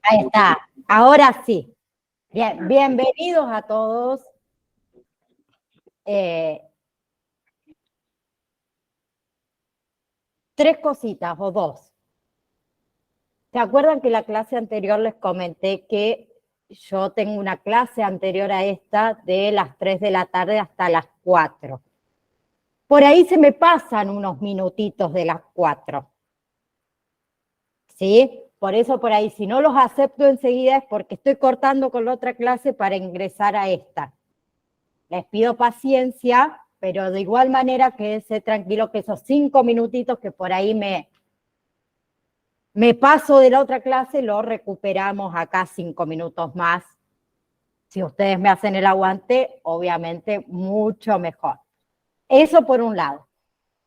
Ahí está. Ahora sí. Bien, bienvenidos a todos. Tres cositas o dos. ¿Se acuerdan que la clase anterior les comenté que yo tengo una clase anterior a esta de las 3 de la tarde hasta las 4? Por ahí se me pasan unos minutitos de las 4. ¿Sí? Por eso por ahí, si no los acepto enseguida es porque estoy cortando con la otra clase para ingresar a esta. Les pido paciencia, pero de igual manera quédense tranquilo que esos 5 minutitos que por ahí me paso de la otra clase, lo recuperamos acá 5 minutos más. Si ustedes me hacen el aguante, obviamente mucho mejor. Eso por un lado.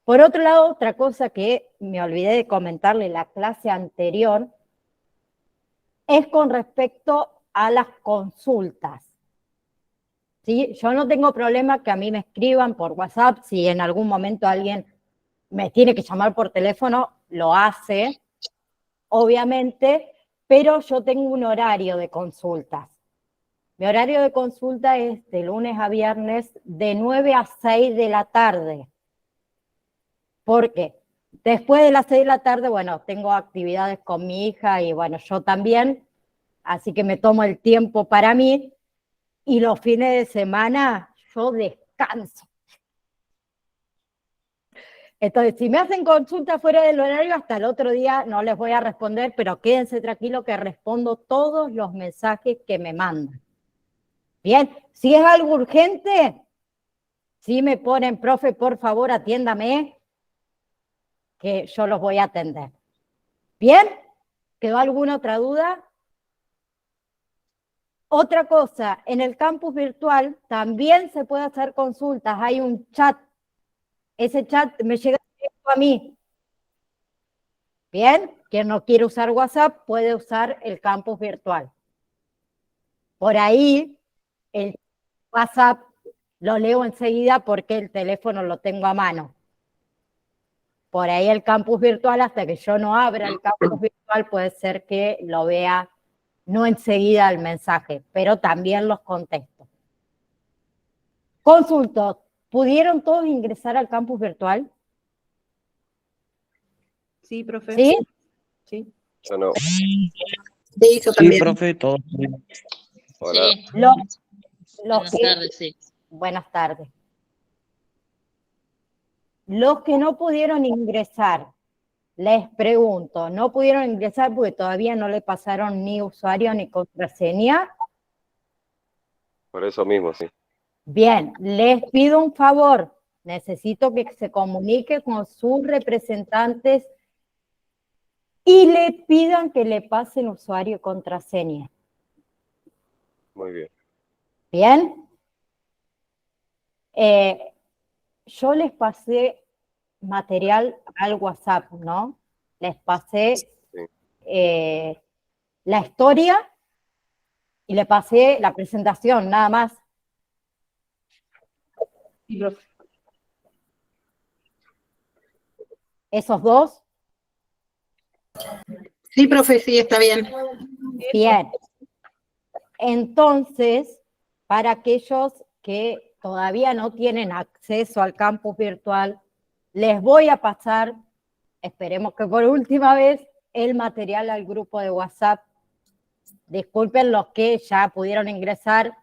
Por otro lado, otra cosa que me olvidé de comentarle en la clase anterior es con respecto a las consultas. ¿Sí? Yo no tengo problema que a mí me escriban por WhatsApp, si en algún momento alguien me tiene que llamar por teléfono, lo hace, obviamente, pero yo tengo un horario de consultas. Mi horario de consulta es de lunes a viernes de 9 a 6 de la tarde. ¿Por qué? Después de las 6 de la tarde, bueno, tengo actividades con mi hija y bueno, yo también, así que me tomo el tiempo para mí y los fines de semana yo descanso. Entonces, si me hacen consulta fuera del horario, hasta el otro día no les voy a responder, pero quédense tranquilos que respondo todos los mensajes que me mandan. Bien, si es algo urgente, si me ponen, profe, por favor, atiéndame, que yo los voy a atender. ¿Bien? ¿Quedó alguna otra duda? Otra cosa, en el campus virtual también se puede hacer consultas, hay un chat. Ese chat me llega directo a mí. Bien, quien no quiere usar WhatsApp puede usar el campus virtual. Por ahí, el WhatsApp lo leo enseguida porque el teléfono lo tengo a mano. Por ahí el campus virtual, hasta que yo no abra el campus virtual, puede ser que lo vea no enseguida el mensaje, pero también los contesto. Consulto, ¿pudieron todos ingresar al campus virtual? Sí, profe. ¿Sí? Sí. Yo no. Sí, yo Sí, también. profe, todo bien. Hola. Sí, Buenas tardes, sí. Buenas tardes. Los que no pudieron ingresar, les pregunto, ¿no pudieron ingresar porque todavía no le pasaron ni usuario ni contraseña? Por eso mismo, sí. Bien, les pido un favor. Necesito que se comunique con sus representantes y le pidan que le pasen usuario y contraseña. Muy bien. ¿Bien? Yo les pasé material al WhatsApp, ¿no? Les pasé Sí. la historia y le pasé la presentación, nada más. Sí, profe. ¿Esos dos? Sí, profe, sí, está bien. Bien. Entonces, para aquellos que todavía no tienen acceso al campus virtual, les voy a pasar, esperemos que por última vez, el material al grupo de WhatsApp. Disculpen los que ya pudieron ingresar,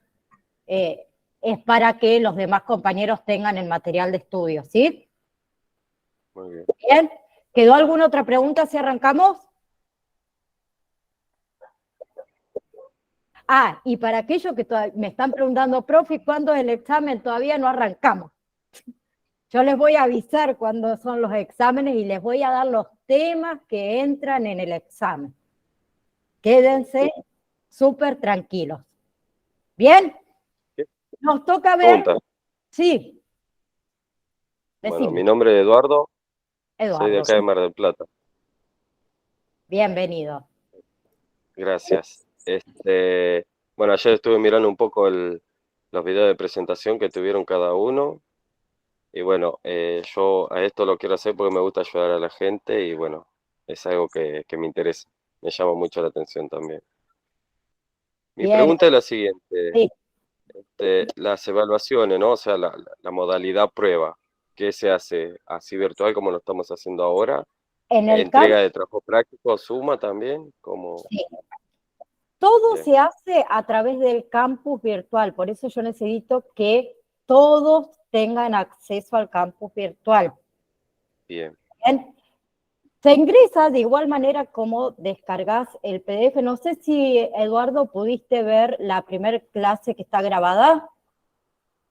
es para que los demás compañeros tengan el material de estudio, ¿sí? Muy bien. Bien. ¿Quedó alguna otra pregunta si arrancamos? Ah, y para aquellos que me están preguntando, profe, ¿cuándo es el examen? Todavía no arrancamos. Yo les voy a avisar cuándo son los exámenes y les voy a dar los temas que entran en el examen. Quédense súper tranquilos. ¿Bien? Nos toca ver... Pregunta. Sí. Bueno, Decime. mi nombre es Eduardo. Soy de Eduardo. acá de Mar del Plata. Bienvenido. Gracias. Bueno, ayer estuve mirando un poco los videos de presentación que tuvieron cada uno. Y bueno, yo a esto lo quiero hacer porque me gusta ayudar a la gente y bueno, es algo que me interesa. Me llama mucho la atención también. Mi Bien. pregunta es la siguiente. Sí. Las evaluaciones, ¿no? O sea, la modalidad prueba, ¿qué se hace? ¿Así virtual como lo estamos haciendo ahora? En el ¿Entrega de trabajo práctico suma también? Como... sí, todo Bien, se hace a través del campus virtual, por eso yo necesito que todos tengan acceso al campus virtual. bien. Bien. Se ingresa de igual manera como descargas el PDF. No sé si, Eduardo, pudiste ver la primera clase que está grabada.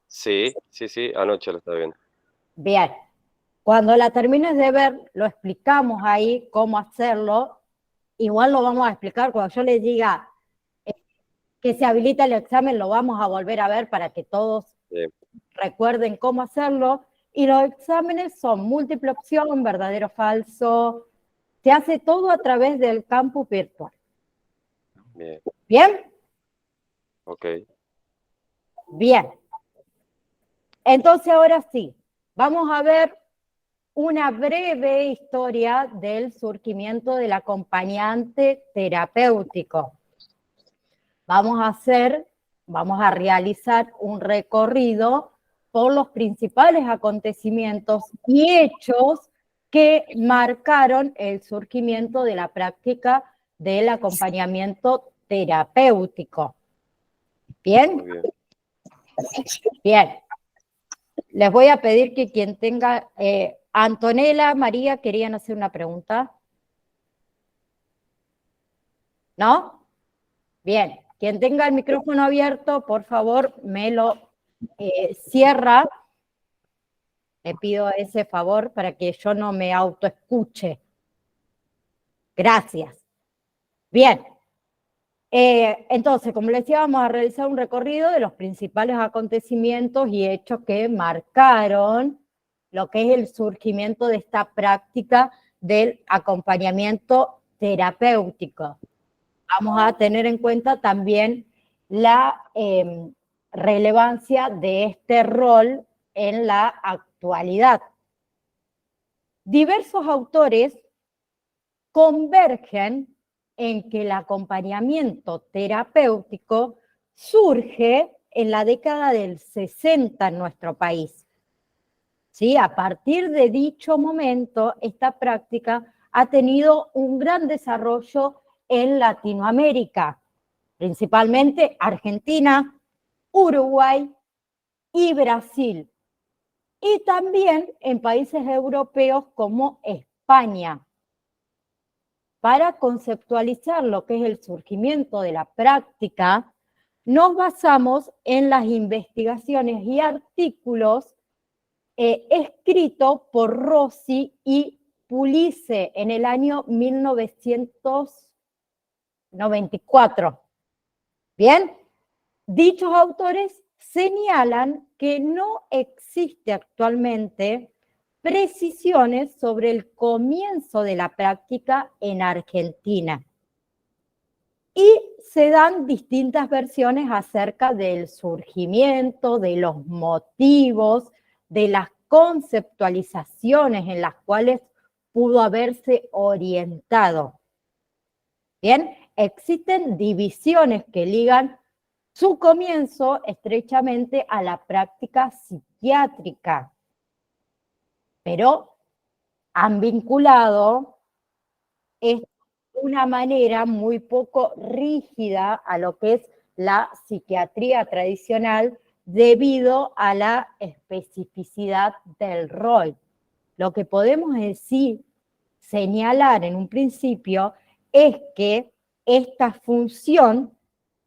Sí, sí, sí, anoche lo estaba viendo. Bien. Cuando la termines de ver, lo explicamos ahí cómo hacerlo. Igual lo vamos a explicar cuando yo les diga que se habilita el examen, lo vamos a volver a ver para que todos Bien, recuerden cómo hacerlo. Y los exámenes son múltiple opción, verdadero o falso. Se hace todo a través del campus virtual. bien, ¿Bien? ok. Bien. Entonces ahora sí, vamos a ver una breve historia del surgimiento del acompañante terapéutico. Vamos a realizar un recorrido por los principales acontecimientos y hechos que marcaron el surgimiento de la práctica del acompañamiento terapéutico. ¿Bien? Muy bien. Bien. Les voy a pedir que quien tenga... Antonella, María, ¿querían hacer una pregunta? ¿No? Bien. Quien tenga el micrófono abierto, por favor, me lo cierra. Le pido ese favor para que yo no me autoescuche. Gracias. Bien. Entonces, como les decía, vamos a realizar un recorrido de los principales acontecimientos y hechos que marcaron lo que es el surgimiento de esta práctica del acompañamiento terapéutico. Vamos a tener en cuenta también la relevancia de este rol en la actualidad. Diversos autores convergen en que el acompañamiento terapéutico surge en la década del 60 en nuestro país. ¿Sí? A partir de dicho momento, esta práctica ha tenido un gran desarrollo en Latinoamérica, principalmente Argentina, Uruguay y Brasil, y también en países europeos como España. Para conceptualizar lo que es el surgimiento de la práctica, nos basamos en las investigaciones y artículos escritos por Rossi y Pulice en el año 1994. Bien, dichos autores señalan que no existe actualmente precisiones sobre el comienzo de la práctica en Argentina. Y se dan distintas versiones acerca del surgimiento, de los motivos, de las conceptualizaciones en las cuales pudo haberse orientado. Bien, existen divisiones que ligan su comienzo estrechamente a la práctica psiquiátrica, pero han vinculado de una manera muy poco rígida a lo que es la psiquiatría tradicional debido a la especificidad del rol. Lo que podemos decir, señalar en un principio, es que esta función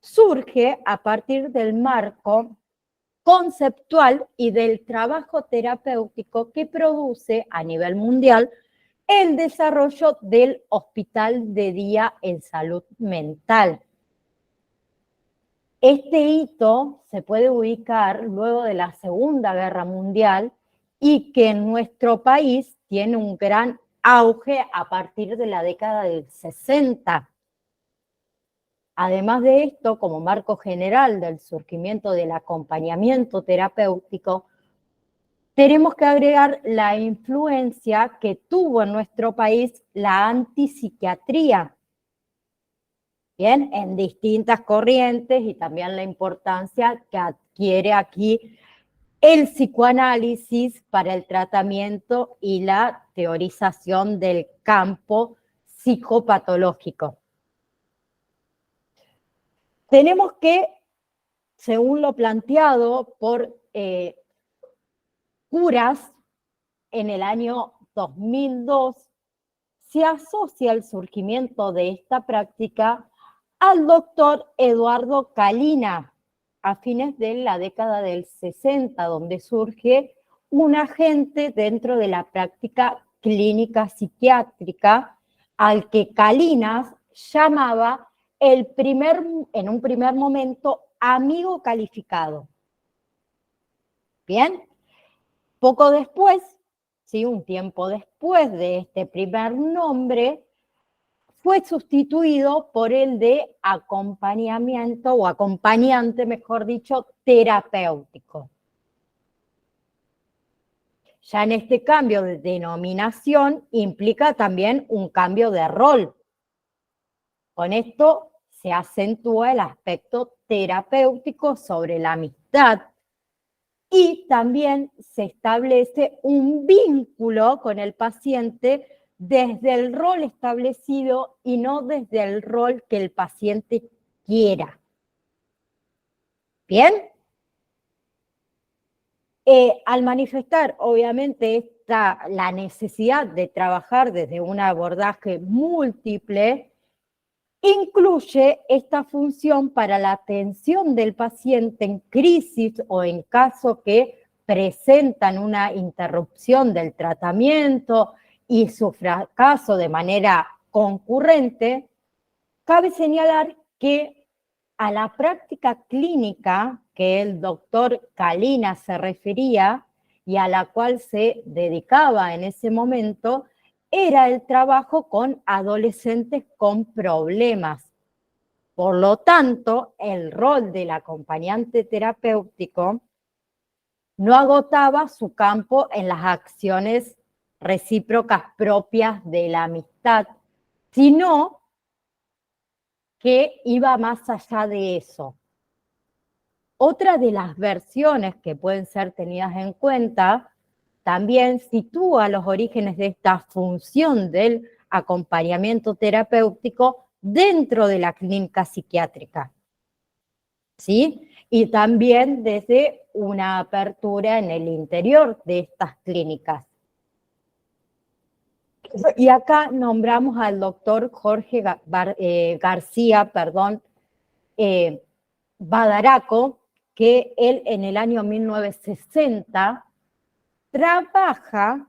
surge a partir del marco conceptual y del trabajo terapéutico que produce a nivel mundial el desarrollo del hospital de día en salud mental. Este hito se puede ubicar luego de la Segunda Guerra Mundial y que en nuestro país tiene un gran auge a partir de la década del 60. Además de esto, como marco general del surgimiento del acompañamiento terapéutico, tenemos que agregar la influencia que tuvo en nuestro país la antipsiquiatría. Bien, en distintas corrientes y también la importancia que adquiere aquí el psicoanálisis para el tratamiento y la teorización del campo psicopatológico. Tenemos que, según lo planteado por Curas en el año 2002, se asocia el surgimiento de esta práctica al doctor Eduardo Kalina a fines de la década del 60, donde surge un agente dentro de la práctica clínica psiquiátrica al que Kalina llamaba en un primer momento amigo calificado. Bien, poco después, ¿sí? Un tiempo después de este primer nombre, fue sustituido por el de acompañamiento o acompañante, mejor dicho, terapéutico. Ya en este cambio de denominación implica también un cambio de rol. Con esto se acentúa el aspecto terapéutico sobre la amistad y también se establece un vínculo con el paciente desde el rol establecido y no desde el rol que el paciente quiera. ¿Bien? Al manifestar, obviamente, la necesidad de trabajar desde un abordaje múltiple, incluye esta función para la atención del paciente en crisis o en caso que presentan una interrupción del tratamiento y su fracaso de manera concurrente. Cabe señalar que a la práctica clínica que el doctor Kalina se refería y a la cual se dedicaba en ese momento, era el trabajo con adolescentes con problemas. Por lo tanto, el rol del acompañante terapéutico no agotaba su campo en las acciones recíprocas propias de la amistad, sino que iba más allá de eso. Otra de las versiones que pueden ser tenidas en cuenta también sitúa los orígenes de esta función del acompañamiento terapéutico dentro de la clínica psiquiátrica, ¿sí? Y también desde una apertura en el interior de estas clínicas. Y acá nombramos al doctor Jorge García, Badaraco, que él en el año 1960 trabajaba,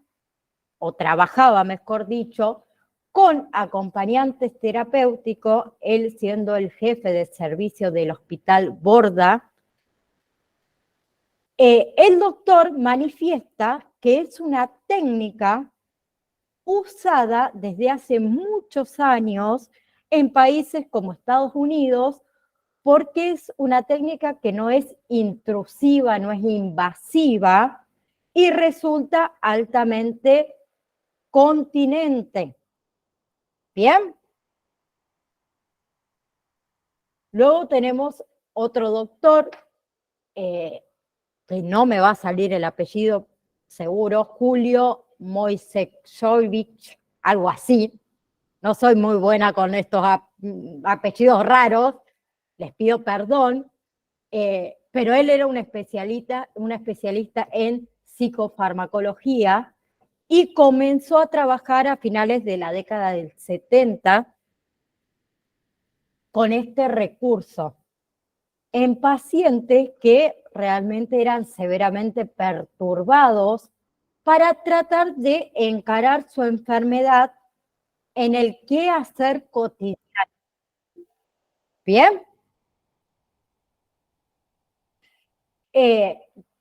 mejor dicho, con acompañantes terapéuticos, él siendo el jefe de servicio del Hospital Borda. El doctor manifiesta que es una técnica usada desde hace muchos años en países como Estados Unidos, porque es una técnica que no es intrusiva, no es invasiva y resulta altamente continente. ¿Bien? Luego tenemos otro doctor, que no me va a salir el apellido seguro, Julio Moisejovich, algo así. No soy muy buena con estos apellidos raros, les pido perdón, pero él era un especialista en psicofarmacología y comenzó a trabajar a finales de la década del 70 con este recurso en pacientes que realmente eran severamente perturbados para tratar de encarar su enfermedad en el quehacer cotidiano. ¿Bien?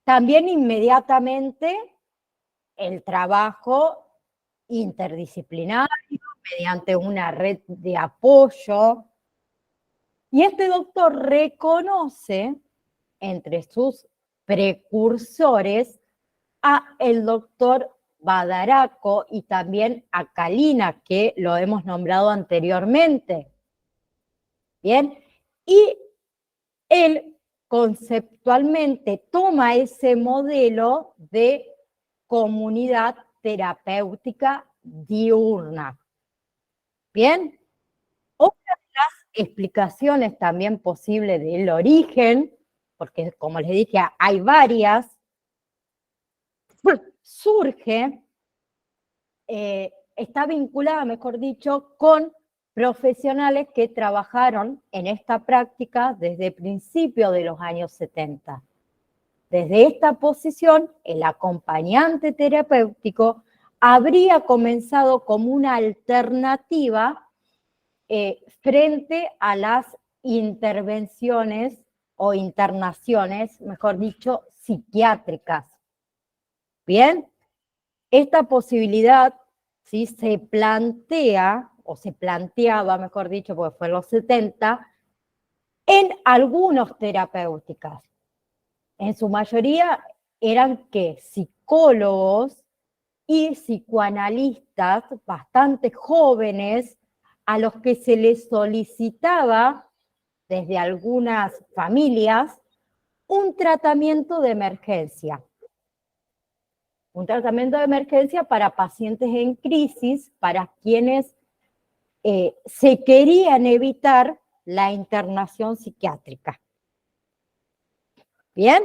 También inmediatamente el trabajo interdisciplinario mediante una red de apoyo. Y este doctor reconoce entre sus precursores a el doctor Badaraco y también a Kalina, que lo hemos nombrado anteriormente. ¿Bien? Y él conceptualmente toma ese modelo de comunidad terapéutica diurna. ¿Bien? Otra de las explicaciones también posibles del origen, porque como les dije, hay varias, surge, está vinculada, mejor dicho, con profesionales que trabajaron en esta práctica desde principios de los años 70. Desde esta posición, el acompañante terapéutico habría comenzado como una alternativa frente a las intervenciones o internaciones, mejor dicho, psiquiátricas. Bien, esta posibilidad ¿sí? Se plantea, o se planteaba, mejor dicho, porque fue en los 70, en algunos terapéuticas. En su mayoría eran que psicólogos y psicoanalistas bastante jóvenes a los que se les solicitaba desde algunas familias un tratamiento de emergencia. Un tratamiento de emergencia para pacientes en crisis, para quienes se querían evitar la internación psiquiátrica. ¿Bien?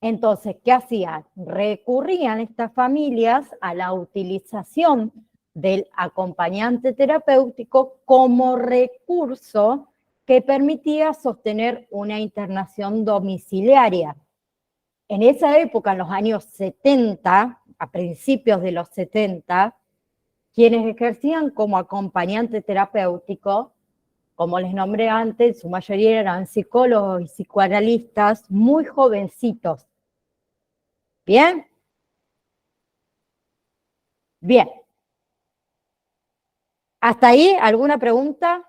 Entonces, ¿qué hacían? Recurrían estas familias a la utilización del acompañante terapéutico como recurso que permitía sostener una internación domiciliaria. En esa época, en los años 70, a principios de los 70, quienes ejercían como acompañante terapéutico, como les nombré antes, su mayoría eran psicólogos y psicoanalistas muy jovencitos. ¿Bien? Bien. ¿Hasta ahí alguna pregunta?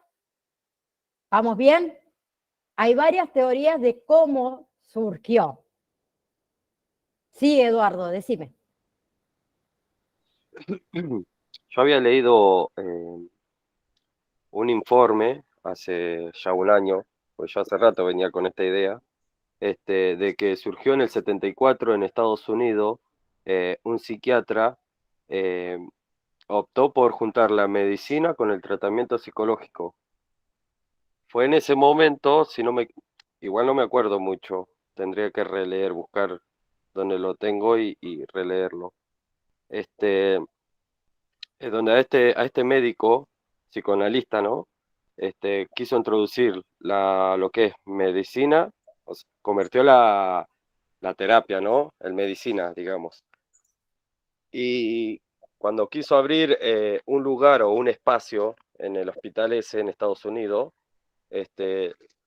¿Vamos bien? Hay varias teorías de cómo surgió. Sí, Eduardo, decime. Yo había leído un informe hace ya un año, pues yo hace rato venía con esta idea, de que surgió en el 74 en Estados Unidos un psiquiatra optó por juntar la medicina con el tratamiento psicológico. Fue en ese momento, igual no me acuerdo mucho, tendría que releer, buscar donde lo tengo y releerlo. Es donde a este médico psicoanalista, ¿no? Quiso introducir lo que es medicina, o sea, convirtió la terapia, ¿no? En medicina, digamos. Y cuando quiso abrir un lugar o un espacio en el hospital ese en Estados Unidos,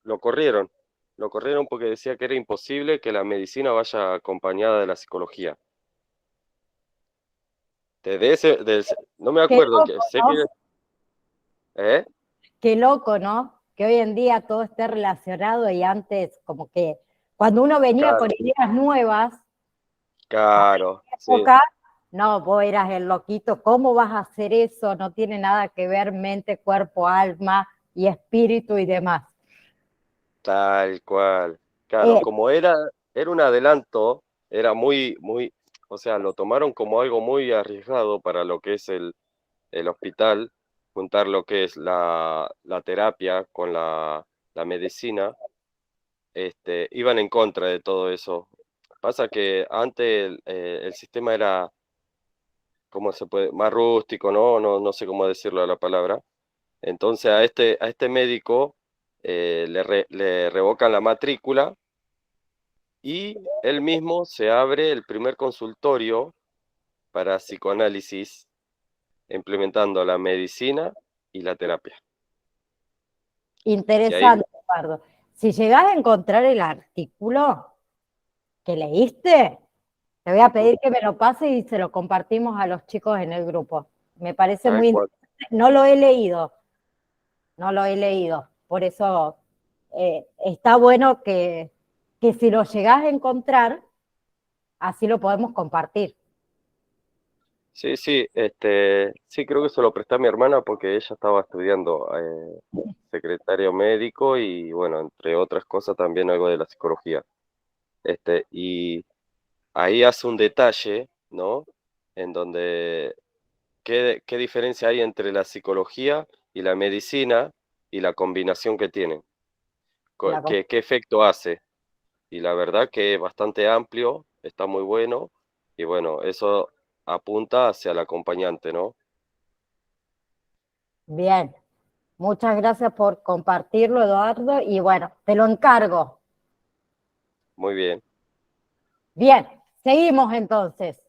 lo corrieron. Lo corrieron porque decía que era imposible que la medicina vaya acompañada de la psicología. No me Qué acuerdo, loco, sé ¿no? ¿eh? Qué loco, ¿no? Que hoy en día todo esté relacionado y antes como que cuando uno venía con Claro, ideas nuevas, claro, sí, época, no, vos eras el loquito, ¿cómo vas a hacer eso? No tiene nada que ver mente, cuerpo, alma y espíritu y demás. tal cual. Claro, Eh, como era un adelanto, era muy, o sea, lo tomaron como algo muy arriesgado para lo que es el hospital, juntar lo que es la terapia con la medicina, iban en contra de todo eso. Pasa que antes el sistema era, ¿cómo se puede? Más rústico, ¿no? No sé cómo decirlo la palabra. Entonces a este médico le revocan la matrícula y él mismo se abre el primer consultorio para psicoanálisis, implementando la medicina y la terapia. Y ahí, Interesante, Eduardo. Si llegás a encontrar el artículo que leíste, te voy a pedir que me lo pases y se lo compartimos a los chicos en el grupo. Me parece tal muy cual. interesante. No lo he leído, no lo he leído. Por eso está bueno que si lo llegás a encontrar, así lo podemos compartir. Sí, sí, sí, creo que se lo presté a mi hermana porque ella estaba estudiando secretario médico y bueno, entre otras cosas también algo de la psicología. Y ahí hace un detalle, ¿no? En donde, ¿qué diferencia hay entre la psicología y la medicina y la combinación que tienen? La com- ¿Qué efecto hace? Y la verdad que es bastante amplio, está muy bueno y bueno, eso apunta hacia el acompañante, ¿no? Bien, muchas gracias por compartirlo, Eduardo, y bueno, te lo encargo. Muy bien. Bien, seguimos entonces.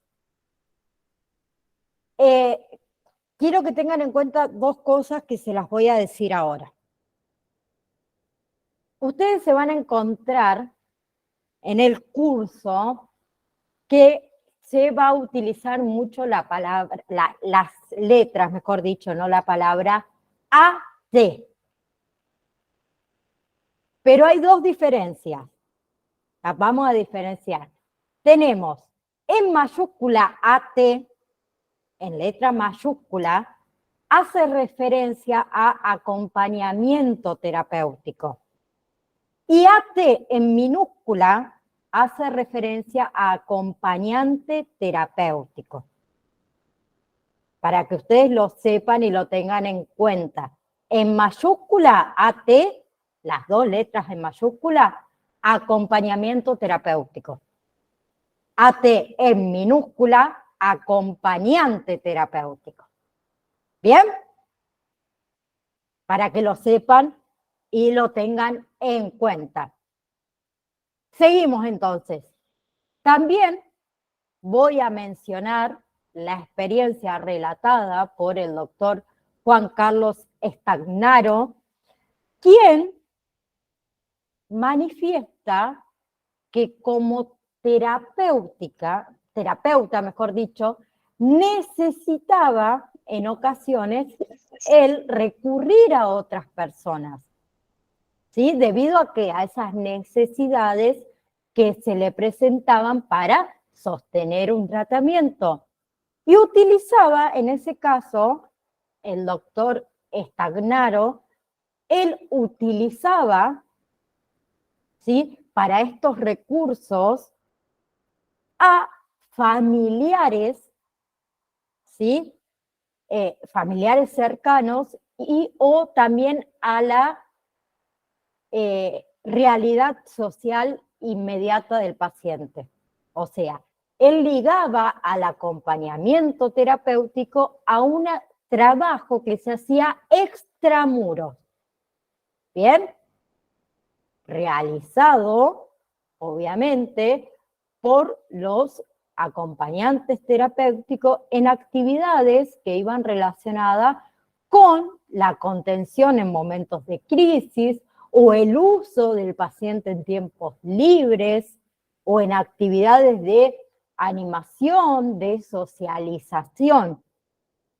Eh, quiero que tengan en cuenta dos cosas que se las voy a decir ahora. Ustedes se van a encontrar en el curso que se va a utilizar mucho la palabra, las letras, mejor dicho, no la palabra AT. Pero hay dos diferencias. Las vamos a diferenciar. Tenemos en mayúscula AT, en letra mayúscula, hace referencia a acompañamiento terapéutico. Y AT en minúscula hace referencia a acompañante terapéutico. Para que ustedes lo sepan y lo tengan en cuenta. En mayúscula AT, las dos letras en mayúscula, acompañamiento terapéutico. AT en minúscula, acompañante terapéutico. ¿Bien? Para que lo sepan y lo tengan en cuenta. Seguimos entonces. También voy a mencionar la experiencia relatada por el doctor Juan Carlos Estagnaro, quien manifiesta que como terapeuta, mejor dicho, necesitaba en ocasiones el recurrir a otras personas, ¿sí? Debido a que a esas necesidades que se le presentaban para sostener un tratamiento. Y utilizaba, en ese caso, el doctor Estagnaro, él utilizaba, ¿sí?, para estos recursos a familiares, ¿sí?, familiares cercanos y o también a la realidad social inmediata del paciente. O sea, él ligaba al acompañamiento terapéutico a un trabajo que se hacía extramuros. ¿Bien? Realizado, obviamente, por los acompañantes terapéuticos en actividades que iban relacionadas con la contención en momentos de crisis o el uso del paciente en tiempos libres o en actividades de animación, de socialización.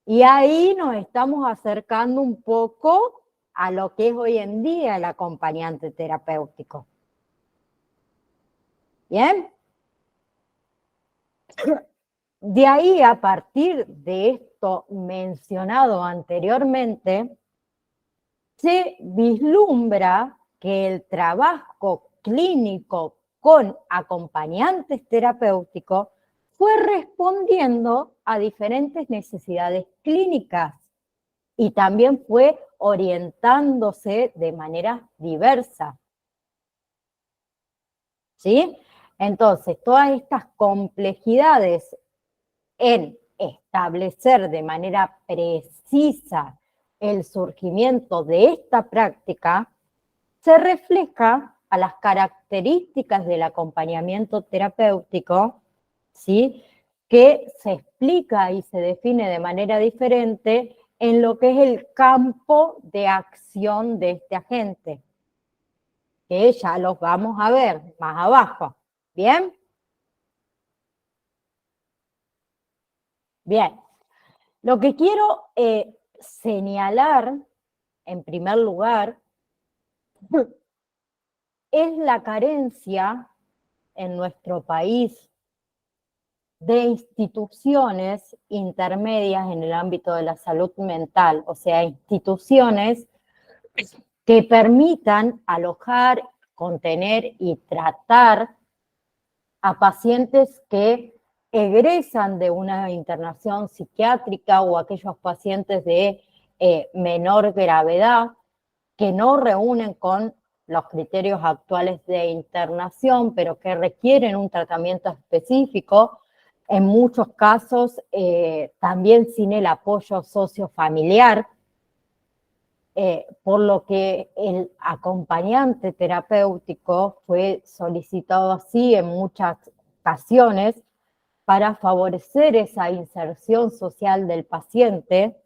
Y ahí nos estamos acercando un poco a lo que es hoy en día el acompañante terapéutico. ¿Bien? De ahí, a partir de esto mencionado anteriormente, se vislumbra que el trabajo clínico con acompañantes terapéuticos fue respondiendo a diferentes necesidades clínicas y también fue orientándose de manera diversa. ¿Sí? Entonces, todas estas complejidades en establecer de manera precisa el surgimiento de esta práctica se refleja a las características del acompañamiento terapéutico, ¿sí?, que se explica y se define de manera diferente en lo que es el campo de acción de este agente, que ya los vamos a ver más abajo. ¿Bien? Bien. Lo que quiero señalar, en primer lugar, es la carencia en nuestro país de instituciones intermedias en el ámbito de la salud mental, o sea, instituciones que permitan alojar, contener y tratar a pacientes que egresan de una internación psiquiátrica o aquellos pacientes de menor gravedad que no reúnen con los criterios actuales de internación, pero que requieren un tratamiento específico, en muchos casos también sin el apoyo sociofamiliar, por lo que el acompañante terapéutico fue solicitado así en muchas ocasiones para favorecer esa inserción social del paciente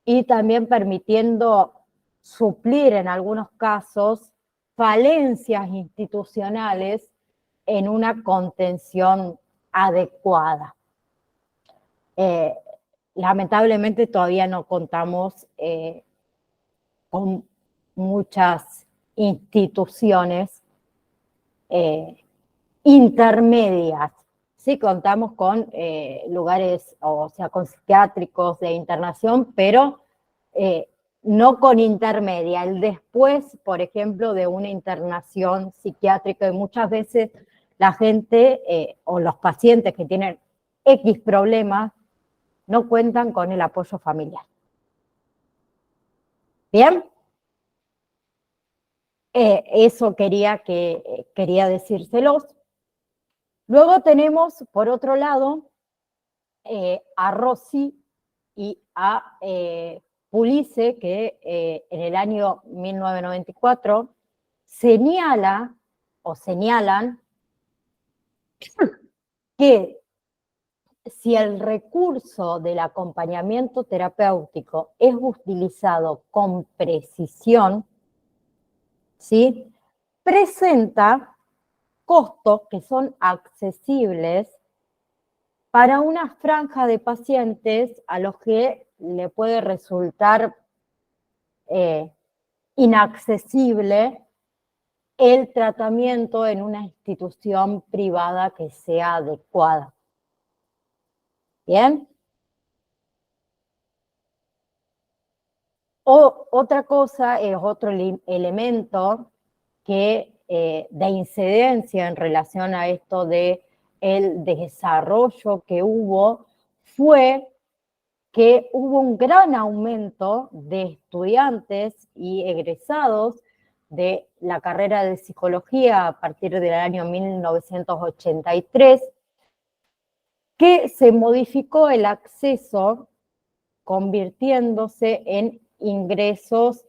y también permitiendo suplir en algunos casos falencias institucionales en una contención adecuada. Lamentablemente todavía no contamos con muchas instituciones intermedias. Sí, contamos con lugares, o sea, con psiquiátricos de internación, pero no con intermedia. El después, por ejemplo, de una internación psiquiátrica, y muchas veces la gente o los pacientes que tienen X problemas no cuentan con el apoyo familiar. ¿Bien? Eso quería decírselos. Luego tenemos, por otro lado, a Rossi y a Pulice, que en el año 1994 señalan que si el recurso del acompañamiento terapéutico es utilizado con precisión, ¿sí?, presenta costos que son accesibles para una franja de pacientes a los que le puede resultar inaccesible el tratamiento en una institución privada que sea adecuada. ¿Bien? Otra cosa es otro elemento que de incidencia en relación a esto de el desarrollo que hubo, fue que hubo un gran aumento de estudiantes y egresados de la carrera de psicología a partir del año 1983, que se modificó el acceso convirtiéndose en ingresos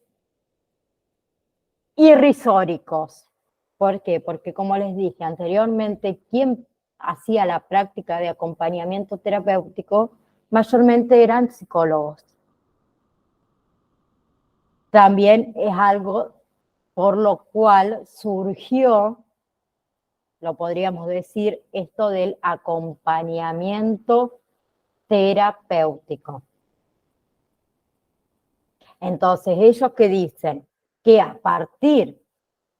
irrisóricos. ¿Por qué? Porque, como les dije anteriormente, quien hacía la práctica de acompañamiento terapéutico mayormente eran psicólogos. También es algo por lo cual surgió, lo podríamos decir, esto del acompañamiento terapéutico. Entonces, ellos que dicen que a partir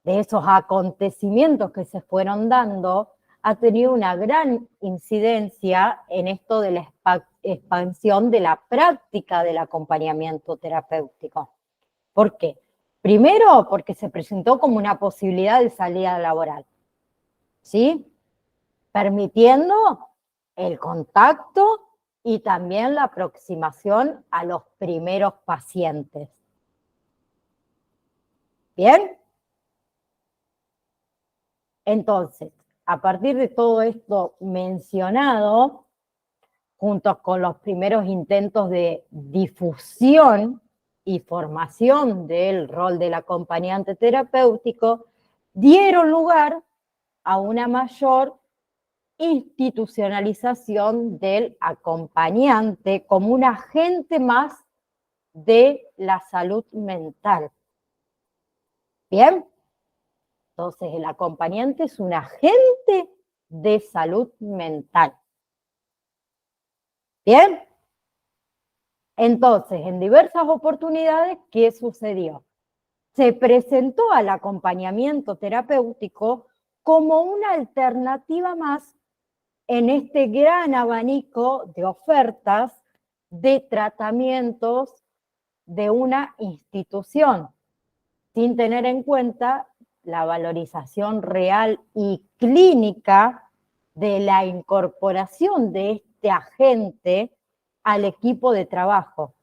de esos acontecimientos que se fueron dando, ha tenido una gran incidencia en esto de la expansión de la práctica del acompañamiento terapéutico. ¿Por qué? Primero, porque se presentó como una posibilidad de salida laboral, ¿sí?, permitiendo el contacto y también la aproximación a los primeros pacientes. ¿Bien? Entonces, a partir de todo esto mencionado, junto con los primeros intentos de difusión y formación del rol del acompañante terapéutico, dieron lugar a una mayor institucionalización del acompañante como un agente más de la salud mental. ¿Bien? Entonces, el acompañante es un agente de salud mental. ¿Bien? Entonces, en diversas oportunidades, ¿qué sucedió? Se presentó al acompañamiento terapéutico como una alternativa más en este gran abanico de ofertas de tratamientos de una institución, sin tener en cuenta la valorización real y clínica de la incorporación de este agente al equipo de trabajo.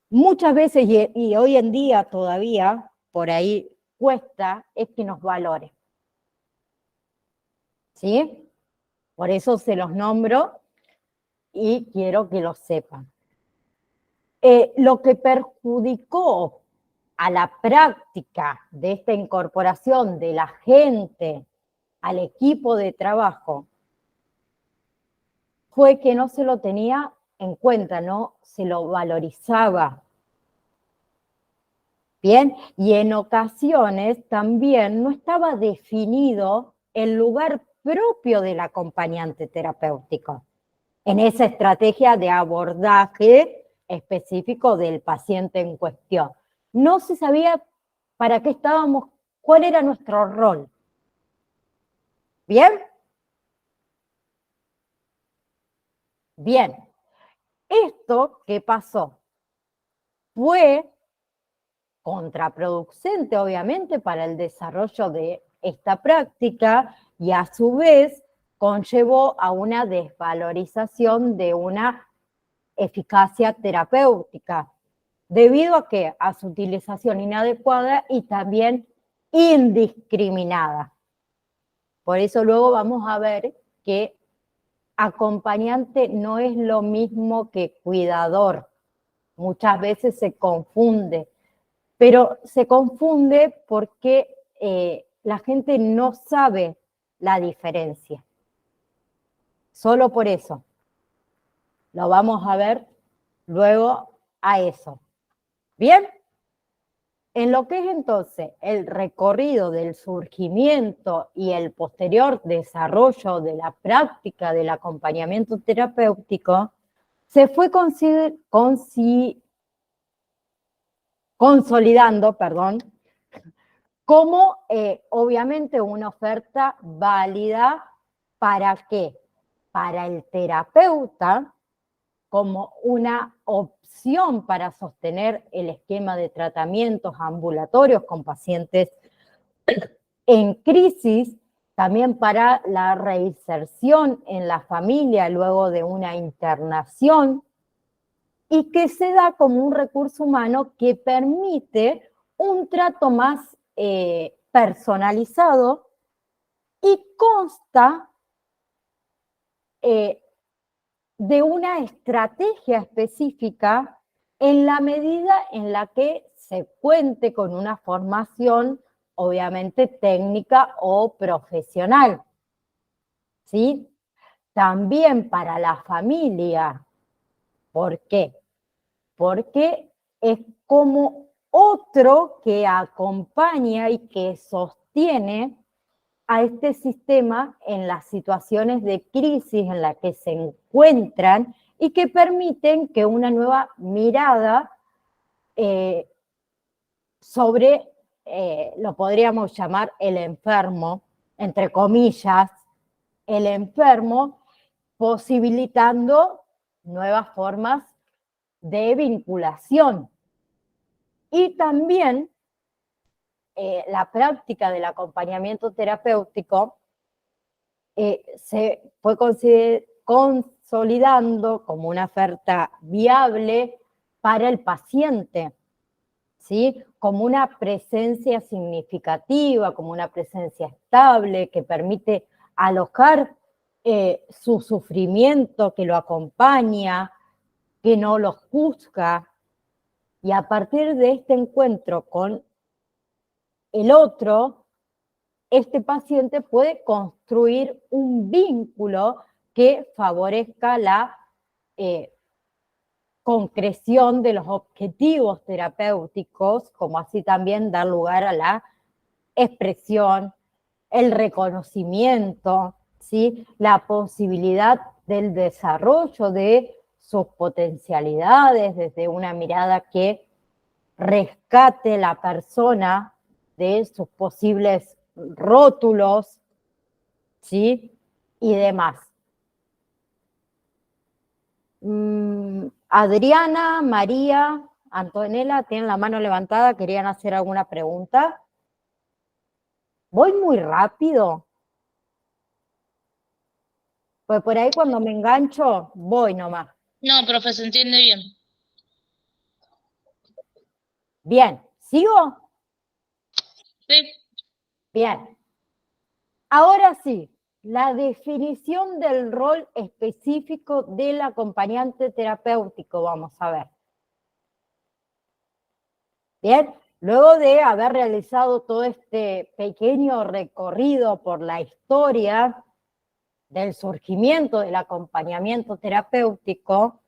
Muchas veces, y hoy en día todavía, por ahí cuesta, es que nos valore. ¿Sí? Por eso se los nombro y quiero que lo sepan. Lo que perjudicó a la práctica de esta incorporación de la gente al equipo de trabajo fue que no se lo tenía en cuenta, no se lo valorizaba. Bien, y en ocasiones también no estaba definido el lugar propio del acompañante terapéutico en esa estrategia de abordaje específico del paciente en cuestión. No se sabía para qué estábamos, cuál era nuestro rol. ¿Bien? Bien. ¿Esto qué pasó? Fue contraproducente, obviamente, para el desarrollo de esta práctica y a su vez conllevó a una desvalorización de una eficacia terapéutica. ¿Debido a qué? A su utilización inadecuada y también indiscriminada. Por eso luego vamos a ver que acompañante no es lo mismo que cuidador. Muchas veces se confunde, pero se confunde porque la gente no sabe la diferencia. Solo por eso. Lo vamos a ver luego a eso. ¿Bien? En lo que es entonces el recorrido del surgimiento y el posterior desarrollo de la práctica del acompañamiento terapéutico, se fue consolidando, como obviamente una oferta válida. ¿Para qué? Para el terapeuta, como una opción para sostener el esquema de tratamientos ambulatorios con pacientes en crisis, también para la reinserción en la familia luego de una internación, y que se da como un recurso humano que permite un trato más personalizado y consta de una estrategia específica en la medida en la que se cuente con una formación, obviamente técnica o profesional. ¿Sí? También para la familia. ¿Por qué? Porque es como otro que acompaña y que sostiene a este sistema en las situaciones de crisis en las que se encuentran y que permiten que una nueva mirada sobre, lo podríamos llamar el enfermo, entre comillas, el enfermo, posibilitando nuevas formas de vinculación. Y también la práctica del acompañamiento terapéutico se fue consolidando como una oferta viable para el paciente, ¿sí? Como una presencia significativa, como una presencia estable que permite alojar su sufrimiento, que lo acompaña, que no lo juzga. Y a partir de este encuentro con el otro, este paciente puede construir un vínculo que favorezca la concreción de los objetivos terapéuticos, como así también dar lugar a la expresión, el reconocimiento, ¿sí? La posibilidad del desarrollo de sus potencialidades desde una mirada que rescate la persona de sus posibles rótulos, ¿sí? Y demás. Adriana, María, Antonella, tienen la mano levantada, ¿querían hacer alguna pregunta? ¿Voy muy rápido? Pues por ahí cuando me engancho, voy nomás. No, profe, se entiende bien. Bien, ¿sigo? Sí. Bien. Ahora sí, la definición del rol específico del acompañante terapéutico, vamos a ver. Bien, luego de haber realizado todo este pequeño recorrido por la historia del surgimiento del acompañamiento terapéutico,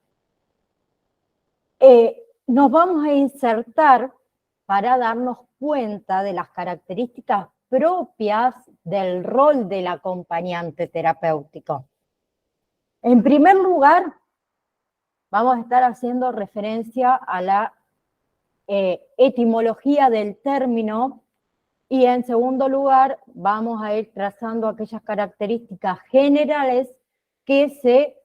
nos vamos a insertar para darnos cuenta de las características propias del rol del acompañante terapéutico. En primer lugar, vamos a estar haciendo referencia a la etimología del término y en segundo lugar vamos a ir trazando aquellas características generales que se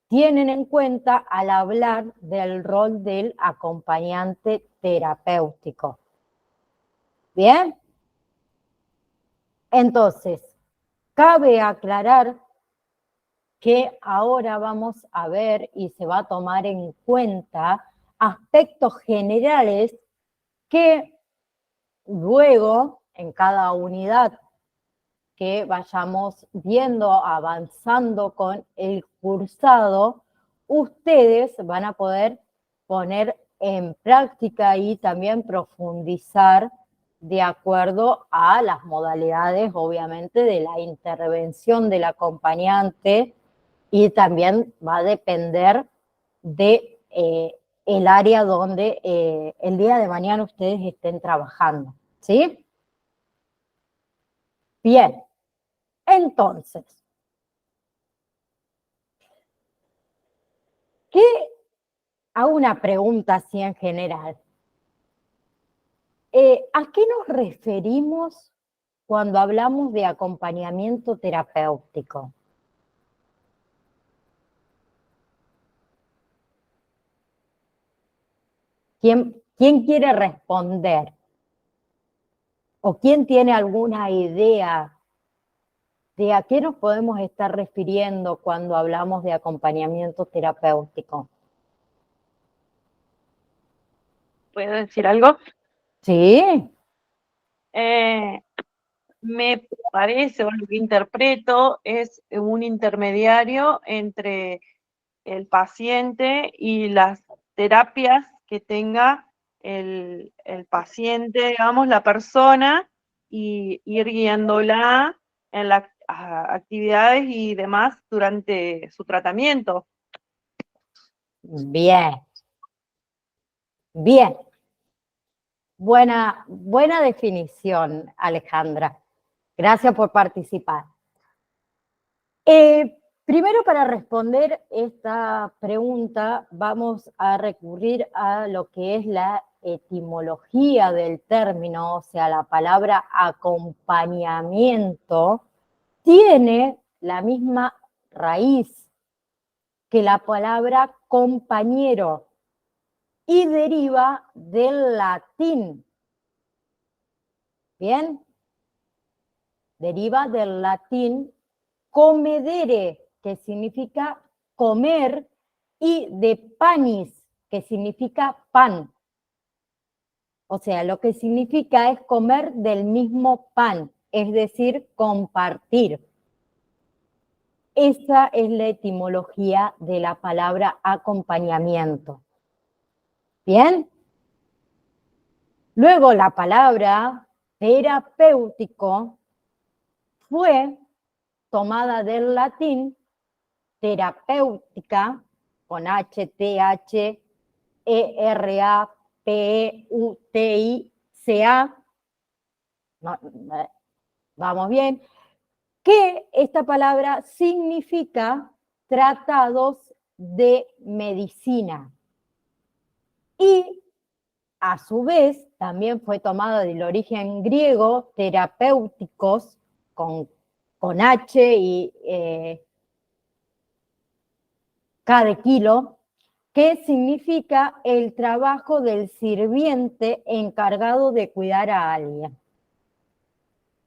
tienen en cuenta al hablar del rol del acompañante terapéutico. ¿Bien? Entonces, cabe aclarar que ahora vamos a ver y se va a tomar en cuenta aspectos generales que luego en cada unidad que vayamos viendo, avanzando con el cursado, ustedes van a poder poner en práctica y también profundizar de acuerdo a las modalidades, obviamente, de la intervención del acompañante y también va a depender de el área donde el día de mañana ustedes estén trabajando, ¿sí? Bien, entonces, hago una pregunta así en general. ¿A qué nos referimos cuando hablamos de acompañamiento terapéutico? ¿Quién quiere responder? ¿O quién tiene alguna idea de a qué nos podemos estar refiriendo cuando hablamos de acompañamiento terapéutico? ¿Puedo decir algo? Sí, Me parece, o lo que interpreto, es un intermediario entre el paciente y las terapias que tenga el paciente, digamos, la persona, y ir guiándola en las actividades y demás durante su tratamiento. bien, bien. Buena definición, Alejandra. Gracias por participar. Primero, para responder esta pregunta, vamos a recurrir a lo que es la etimología del término, o sea, la palabra acompañamiento tiene la misma raíz que la palabra compañero y deriva del latín. ¿Bien? Deriva del latín comedere, que significa comer, y de panis, que significa pan. O sea, lo que significa es comer del mismo pan, es decir, compartir. Esa es la etimología de la palabra acompañamiento. ¿Bien? Luego la palabra terapéutico fue tomada del latín terapéutica, con H-T-H-E-R-A-P-E-U-T-I-C-A, vamos bien, que esta palabra significa tratados de medicina. Y a su vez también fue tomada del origen griego terapéuticos, con con H y K de kilo, que significa el trabajo del sirviente encargado de cuidar a alguien.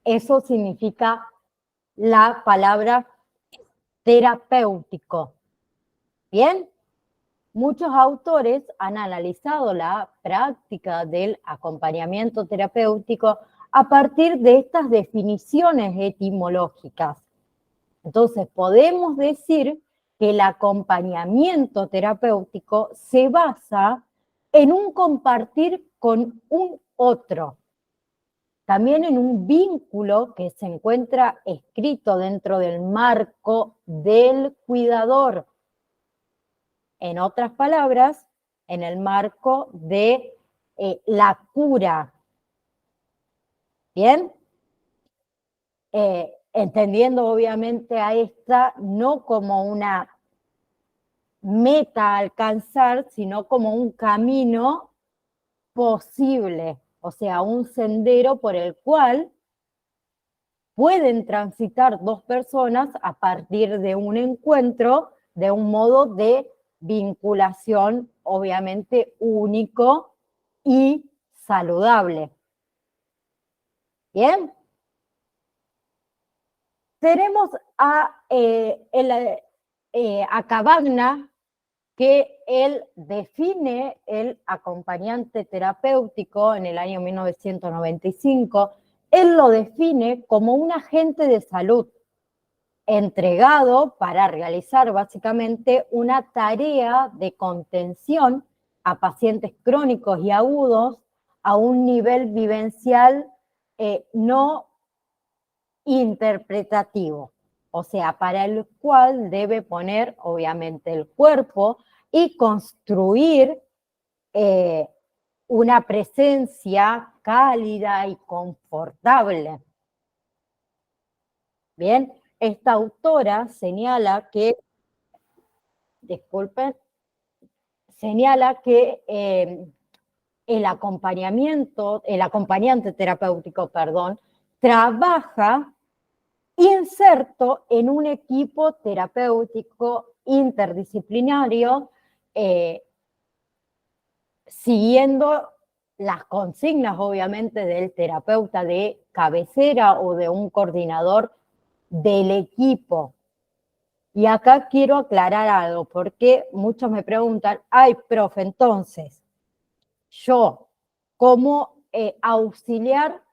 Eso significa la palabra terapéutico. ¿Bien? Muchos autores han analizado la práctica del acompañamiento terapéutico a partir de estas definiciones etimológicas. Entonces, podemos decir que el acompañamiento terapéutico se basa en un compartir con un otro, también en un vínculo que se encuentra escrito dentro del marco del cuidador. En otras palabras, en el marco de la cura. ¿Bien? Entendiendo obviamente a esta no como una meta a alcanzar, sino como un camino posible, o sea, un sendero por el cual pueden transitar dos personas a partir de un encuentro de un modo de vinculación obviamente único y saludable. ¿Bien? Tenemos a Cavagna, que él define el acompañante terapéutico en el año 1995. Él lo define como un agente de salud entregado para realizar básicamente una tarea de contención a pacientes crónicos y agudos a un nivel vivencial no interpretativo, o sea, para el cual debe poner obviamente el cuerpo y construir una presencia cálida y confortable. Bien, esta autora señala que, disculpen, señala que el acompañante terapéutico, perdón, trabaja inserto en un equipo terapéutico interdisciplinario, siguiendo las consignas, obviamente, del terapeuta de cabecera o de un coordinador del equipo. Y acá quiero aclarar algo, porque muchos me preguntan, ay, profe, entonces, yo, como auxiliar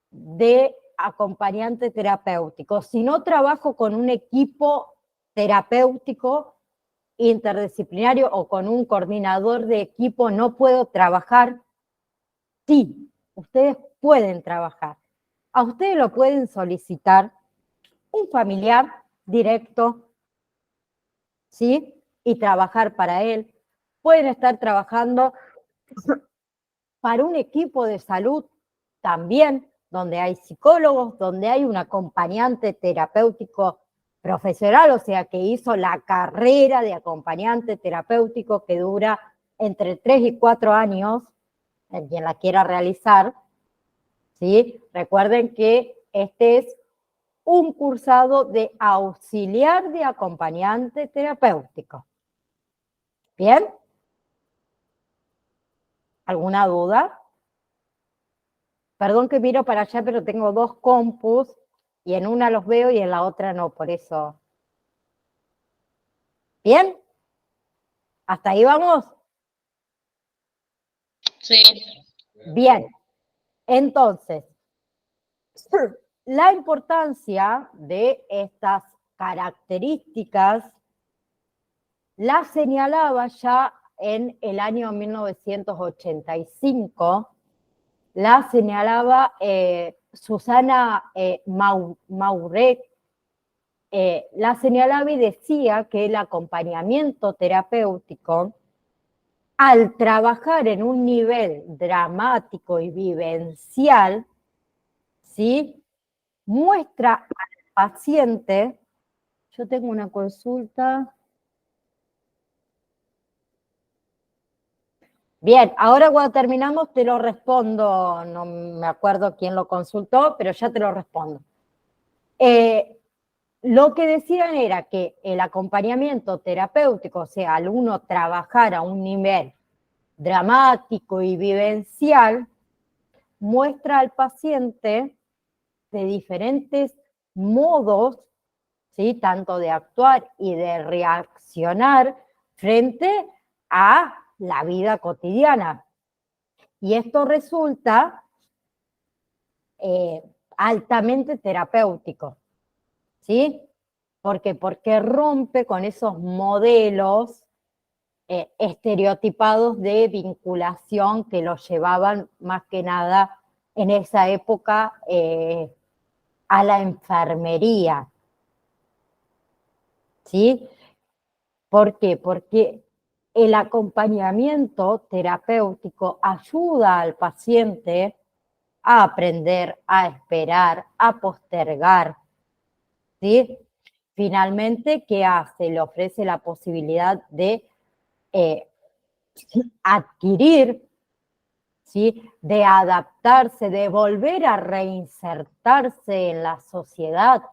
de acompañante terapéutico, si no trabajo con un equipo terapéutico interdisciplinario o con un coordinador de equipo, ¿no puedo trabajar? Sí, ustedes pueden trabajar. A ustedes lo pueden solicitar un familiar directo, ¿sí? Y trabajar para él. Pueden estar trabajando para un equipo de salud también, donde hay psicólogos, donde hay un acompañante terapéutico profesional, o sea, que hizo la carrera de acompañante terapéutico que dura entre 3 y 4 años, en quien la quiera realizar, ¿sí? Recuerden que este es un cursado de auxiliar de acompañante terapéutico. ¿Bien? ¿Alguna duda? Perdón que miro para allá, pero tengo dos compus y en una los veo y en la otra no, por eso. ¿Bien? ¿Hasta ahí vamos? Sí. Bien. Entonces, la importancia de estas características la señalaba ya en el año 1985, la señalaba Susana Maurek, la señalaba y decía que el acompañamiento terapéutico, al trabajar en un nivel dramático y vivencial, ¿sí?, muestra al paciente. Yo tengo una consulta. Bien, ahora cuando terminamos te lo respondo, no me acuerdo quién lo consultó, pero ya te lo respondo. Lo que decían era que el acompañamiento terapéutico, o sea, al uno trabajar a un nivel dramático y vivencial, muestra al paciente de diferentes modos, ¿sí? Tanto de actuar y de reaccionar frente a la vida cotidiana. Y esto resulta altamente terapéutico, ¿sí? ¿Por qué? Porque rompe con esos modelos estereotipados de vinculación que los llevaban más que nada en esa época a la enfermería. ¿Sí? ¿Por qué? Porque el acompañamiento terapéutico ayuda al paciente a aprender, a esperar, a postergar. ¿Sí? Finalmente, ¿qué hace? Le ofrece la posibilidad de adquirir, ¿sí? De adaptarse, de volver a reinsertarse en la sociedad.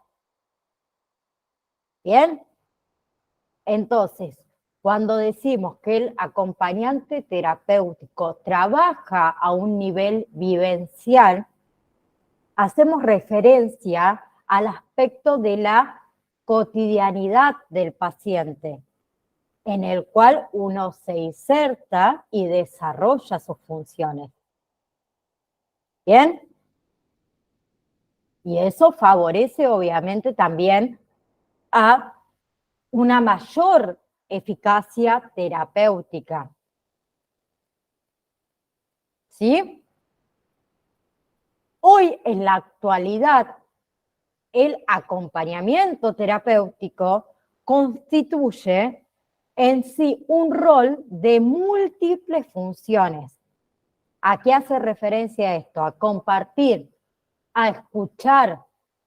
¿Bien? Entonces, cuando decimos que el acompañante terapéutico trabaja a un nivel vivencial, hacemos referencia al aspecto de la cotidianidad del paciente, en el cual uno se inserta y desarrolla sus funciones. ¿Bien? Y eso favorece obviamente también a una mayor eficacia terapéutica. ¿Sí? Hoy, en la actualidad, el acompañamiento terapéutico constituye en sí un rol de múltiples funciones. ¿A qué hace referencia esto? A compartir, a escuchar,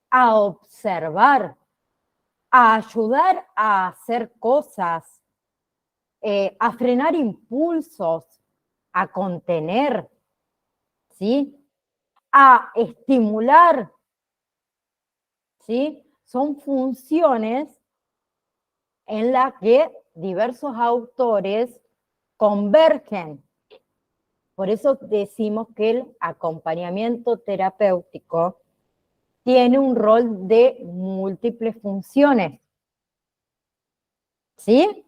a observar, a ayudar a hacer cosas, a frenar impulsos, a contener, ¿sí? A estimular, ¿sí? Son funciones en las que diversos autores convergen. Por eso decimos que el acompañamiento terapéutico tiene un rol de múltiples funciones. ¿Sí?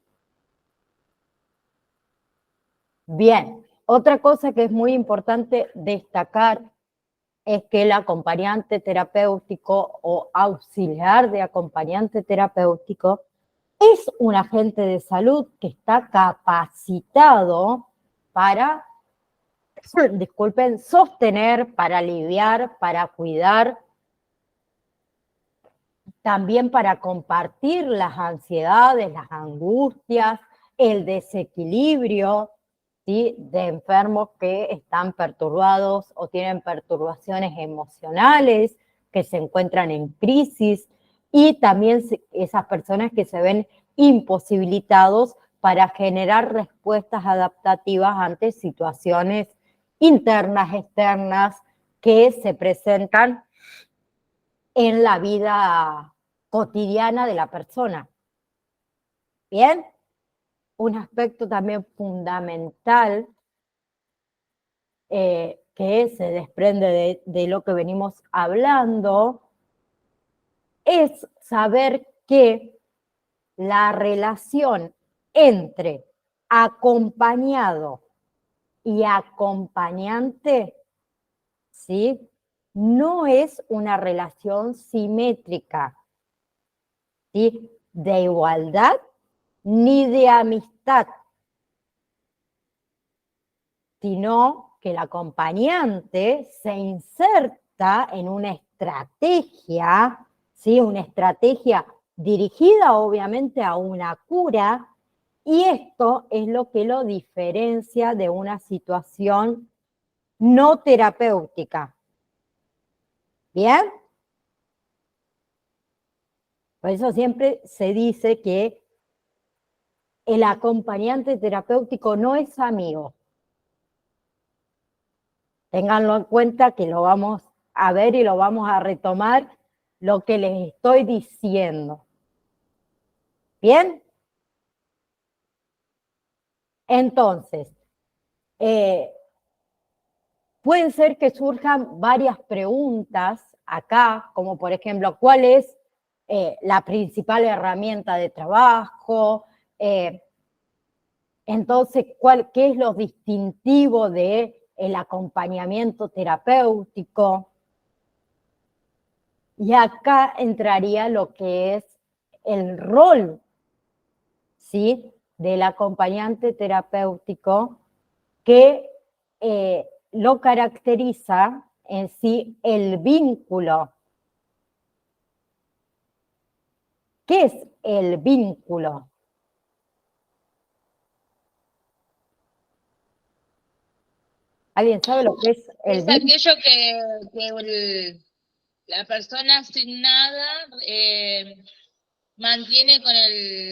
Bien, otra cosa que es muy importante destacar es que el acompañante terapéutico o auxiliar de acompañante terapéutico es un agente de salud que está capacitado para, disculpen, sostener, para aliviar, para cuidar, también para compartir las ansiedades, las angustias, el desequilibrio, ¿sí? De enfermos que están perturbados o tienen perturbaciones emocionales, que se encuentran en crisis, y también esas personas que se ven imposibilitados para generar respuestas adaptativas ante situaciones internas, externas, que se presentan en la vida cotidiana de la persona. ¿Bien? Un aspecto también fundamental que se desprende de lo que venimos hablando es saber que la relación entre acompañado y acompañante, ¿sí? No es una relación simétrica, ¿sí? De igualdad ni de amistad, sino que el acompañante se inserta en una estrategia, ¿sí? Una estrategia dirigida obviamente a una cura, y esto es lo que lo diferencia de una situación no terapéutica. ¿Bien? Por eso siempre se dice que el acompañante terapéutico no es amigo. Ténganlo en cuenta que lo vamos a ver y lo vamos a retomar lo que les estoy diciendo. ¿Bien? Entonces, puede ser que surjan varias preguntas acá, como por ejemplo, ¿cuál es la principal herramienta de trabajo? Entonces, ¿qué es lo distintivo del acompañamiento terapéutico? Y acá entraría lo que es el rol, ¿sí?, del acompañante terapéutico, que lo caracteriza en sí el vínculo. ¿Qué es el vínculo? ¿Alguien sabe lo que es el Es vínculo? aquello que la persona asignada mantiene con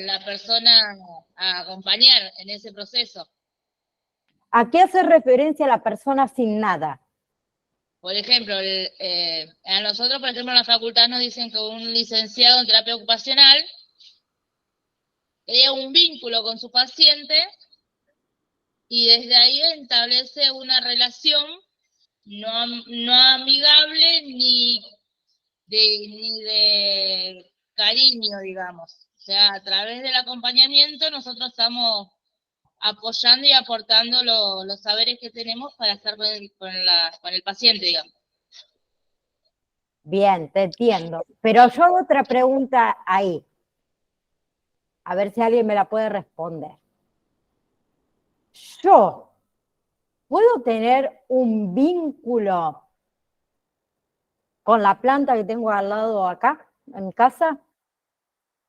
la persona a acompañar en ese proceso. ¿A qué hace referencia la persona sin nada? Por ejemplo, a nosotros, por ejemplo, en la facultad nos dicen que un licenciado en terapia ocupacional crea un vínculo con su paciente y desde ahí establece una relación no amigable ni de cariño, digamos. O sea, a través del acompañamiento nosotros estamos apoyando y aportando los saberes que tenemos para estar con el paciente, digamos. Bien, te entiendo. Pero yo hago otra pregunta ahí. A ver si alguien me la puede responder. Yo, ¿puedo tener un vínculo con la planta que tengo al lado acá, en mi casa?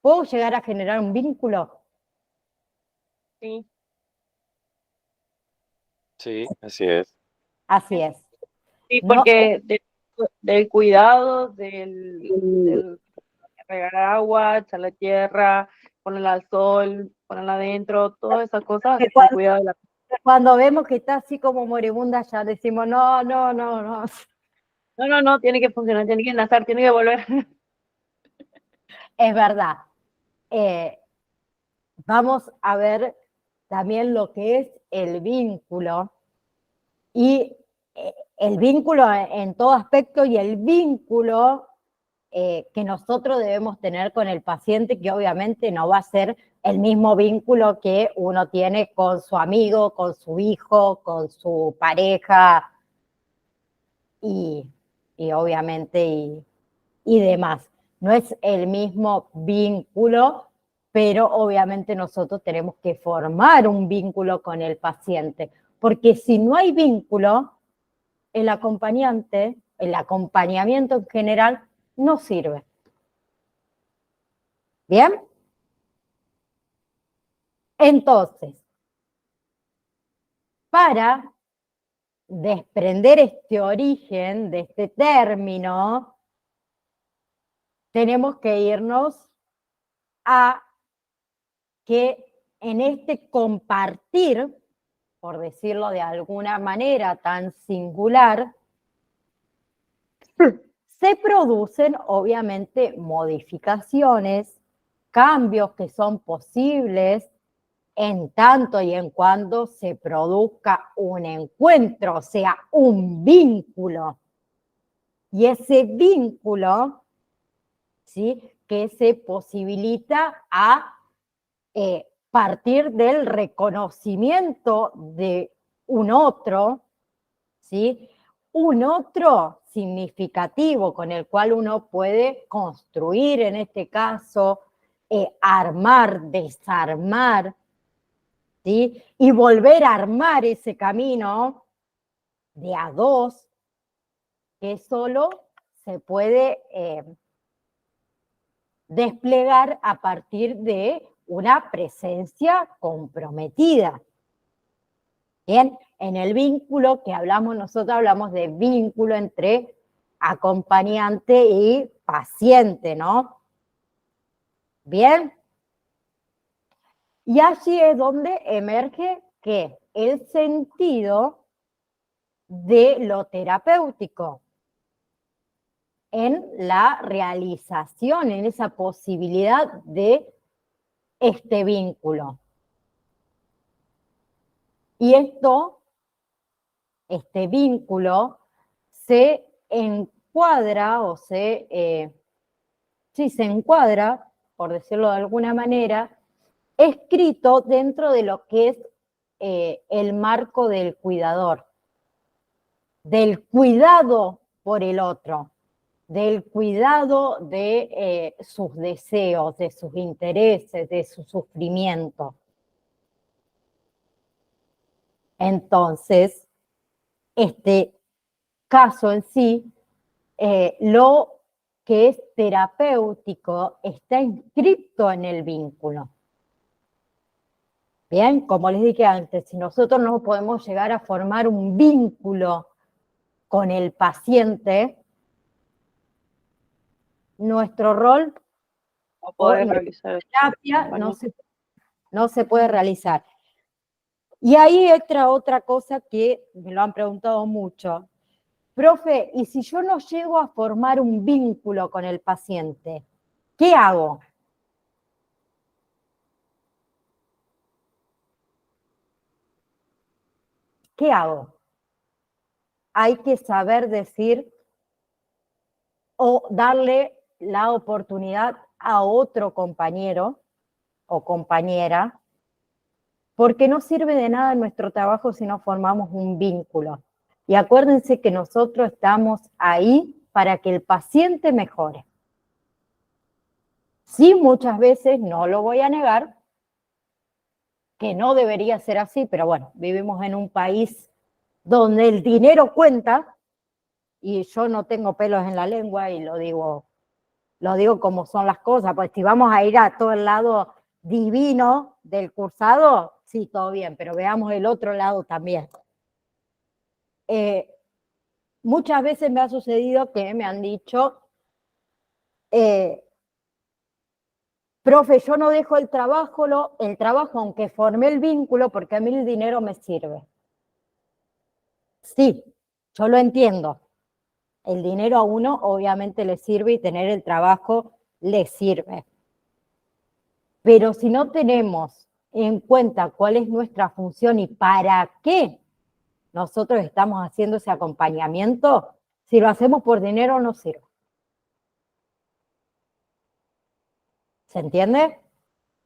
¿Puedo llegar a generar un vínculo? Sí, Sí, así es. Así es. sí, No, porque del cuidado, del regar agua, echarle tierra, ponerla al sol, ponerla adentro, todas esas cosas, que el cuidado de la... cuando vemos que está así como moribunda ya decimos, no, no, no, no. No, tiene que funcionar, tiene que nacer, tiene que volver. Es verdad. Vamos a ver también lo que es el vínculo y el vínculo en todo aspecto y el vínculo que nosotros debemos tener con el paciente, que obviamente no va a ser el mismo vínculo que uno tiene con su amigo, con su hijo, con su pareja y obviamente y demás. No es el mismo vínculo, pero obviamente nosotros tenemos que formar un vínculo con el paciente, porque si no hay vínculo, el acompañante, el acompañamiento en general, no sirve. ¿Bien? Entonces, para desprender este origen de este término, tenemos que irnos a que en este compartir, por decirlo de alguna manera tan singular, se producen obviamente modificaciones, cambios que son posibles en tanto y en cuando se produzca un encuentro, o sea, un vínculo. Y ese vínculo, ¿sí?, que se posibilita a partir del reconocimiento de un otro, ¿sí?, un otro significativo con el cual uno puede construir, en este caso, armar, desarmar, ¿sí?, y volver a armar ese camino de a dos, que solo se puede desplegar a partir de una presencia comprometida. Bien, en el vínculo que hablamos, nosotros hablamos de vínculo entre acompañante y paciente, ¿no? Bien. Y allí es donde emerge que el sentido de lo terapéutico. en la realización, en esa posibilidad de este vínculo. Y este vínculo se encuadra o se encuadra, por decirlo de alguna manera, escrito dentro de lo que es el marco del cuidador, del cuidado por el otro, del cuidado de sus deseos, de sus intereses, de su sufrimiento. Entonces, este caso en sí, lo que es terapéutico está inscrito en el vínculo. Bien, como les dije antes, si nosotros no podemos llegar a formar un vínculo con el paciente, nuestro rol No o poder nuestra realizar el terapia acompañamiento. no se puede realizar. Y ahí entra otra cosa que me lo han preguntado mucho. Profe, ¿y si yo no llego a formar un vínculo con el paciente, qué hago? ¿Qué hago? Hay que saber decir o darle la oportunidad a otro compañero o compañera, porque no sirve de nada nuestro trabajo si no formamos un vínculo. Y acuérdense que nosotros estamos ahí para que el paciente mejore. Sí, muchas veces, no lo voy a negar, que no debería ser así, pero bueno, vivimos en un país donde el dinero cuenta, y yo no tengo pelos en la lengua y lo digo como son las cosas, pues si vamos a ir a todo el lado divino del cursado, sí, todo bien, pero veamos el otro lado también. Muchas veces me ha sucedido que me han dicho, profe, yo no dejo el trabajo aunque formé el vínculo, porque a mí el dinero me sirve. Sí, yo lo entiendo. El dinero a uno obviamente le sirve y tener el trabajo le sirve. Pero si no tenemos en cuenta cuál es nuestra función y para qué nosotros estamos haciendo ese acompañamiento, si lo hacemos por dinero no sirve. ¿Se entiende?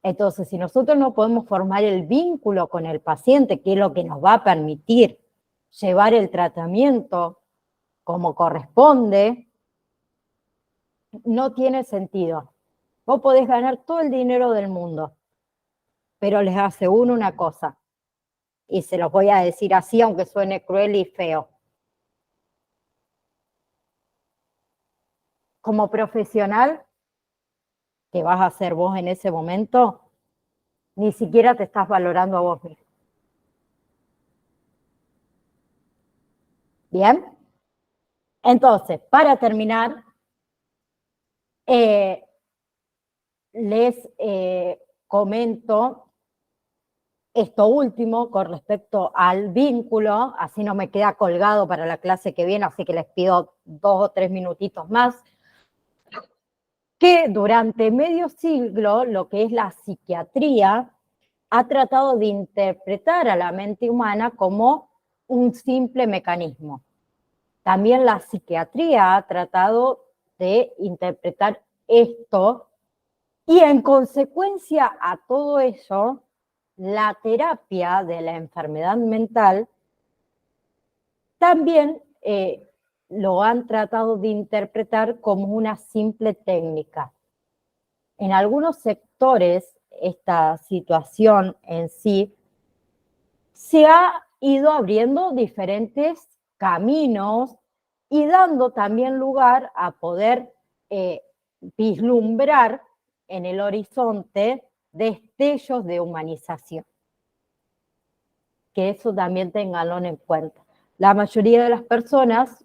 Entonces, si nosotros no podemos formar el vínculo con el paciente, que es lo que nos va a permitir llevar el tratamiento como corresponde, no tiene sentido. Vos podés ganar todo el dinero del mundo, pero les aseguro una cosa, y se los voy a decir así, aunque suene cruel y feo. Como profesional, que vas a ser vos en ese momento, ni siquiera te estás valorando a vos mismo. ¿Bien? Entonces, para terminar, les comento esto último con respecto al vínculo, así no me queda colgado para la clase que viene, así que les pido 2 o 3 minutitos más, que durante medio siglo lo que es la psiquiatría ha tratado de interpretar a la mente humana como un simple mecanismo. También la psiquiatría ha tratado de interpretar esto y en consecuencia a todo eso, la terapia de la enfermedad mental también lo han tratado de interpretar como una simple técnica. En algunos sectores, esta situación en sí se ha ido abriendo diferentes caminos y dando también lugar a poder vislumbrar en el horizonte destellos de humanización. Que eso también tenganlo en cuenta. La mayoría de las personas,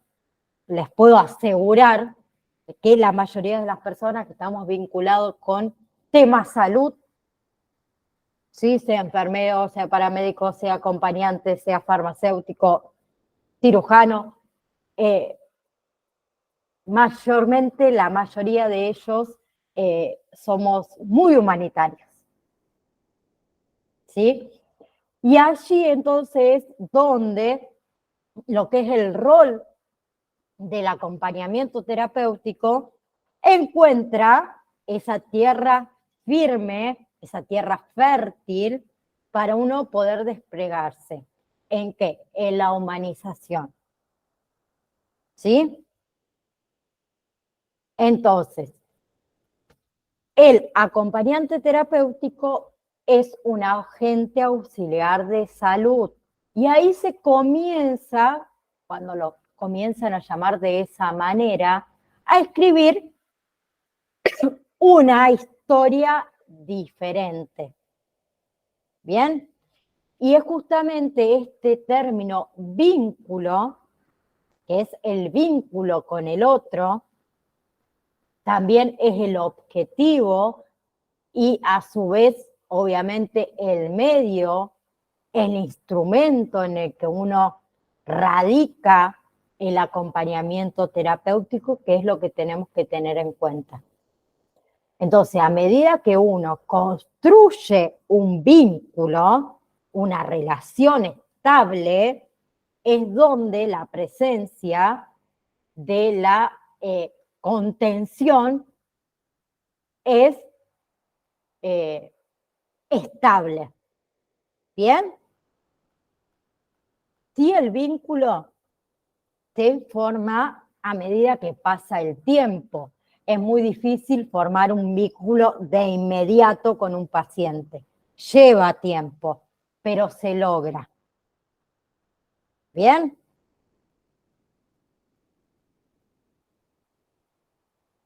les puedo asegurar que la mayoría de las personas que estamos vinculados con temas salud, ¿sí? Sea enfermero, sea paramédico, sea acompañante, sea farmacéutico, cirujano, mayormente la mayoría de ellos somos muy humanitarios. ¿Sí? Y allí entonces donde lo que es el rol del acompañamiento terapéutico encuentra esa tierra firme, esa tierra fértil para uno poder desplegarse. ¿En qué? En la humanización. ¿Sí? Entonces, el acompañante terapéutico es un agente auxiliar de salud. Y ahí se comienza, cuando lo comienzan a llamar de esa manera, a escribir una historia diferente. ¿Bien? Y es justamente este término vínculo, que es el vínculo con el otro, también es el objetivo y a su vez, obviamente, el medio, el instrumento en el que uno radica el acompañamiento terapéutico, que es lo que tenemos que tener en cuenta. Entonces, a medida que uno construye un vínculo, una relación estable, es donde la presencia de la contención es estable. ¿Bien? Si el vínculo se forma a medida que pasa el tiempo, es muy difícil formar un vínculo de inmediato con un paciente. Lleva tiempo, pero se logra. ¿Bien?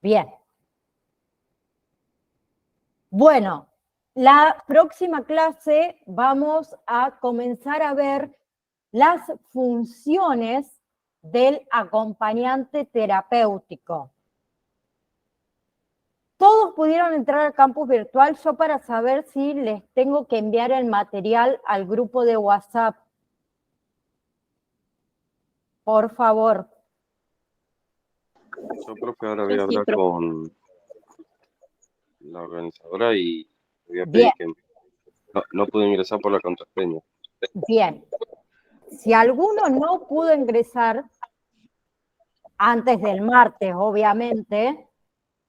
Bien. Bueno, la próxima clase vamos a comenzar a ver las funciones del acompañante terapéutico. Todos pudieron entrar al campus virtual, yo para saber si les tengo que enviar el material al grupo de WhatsApp. Por favor. Yo, profe, ahora voy a hablar con la organizadora y voy a pedir que no pude ingresar por la contraseña. Bien. Si alguno no pudo ingresar antes del martes, obviamente,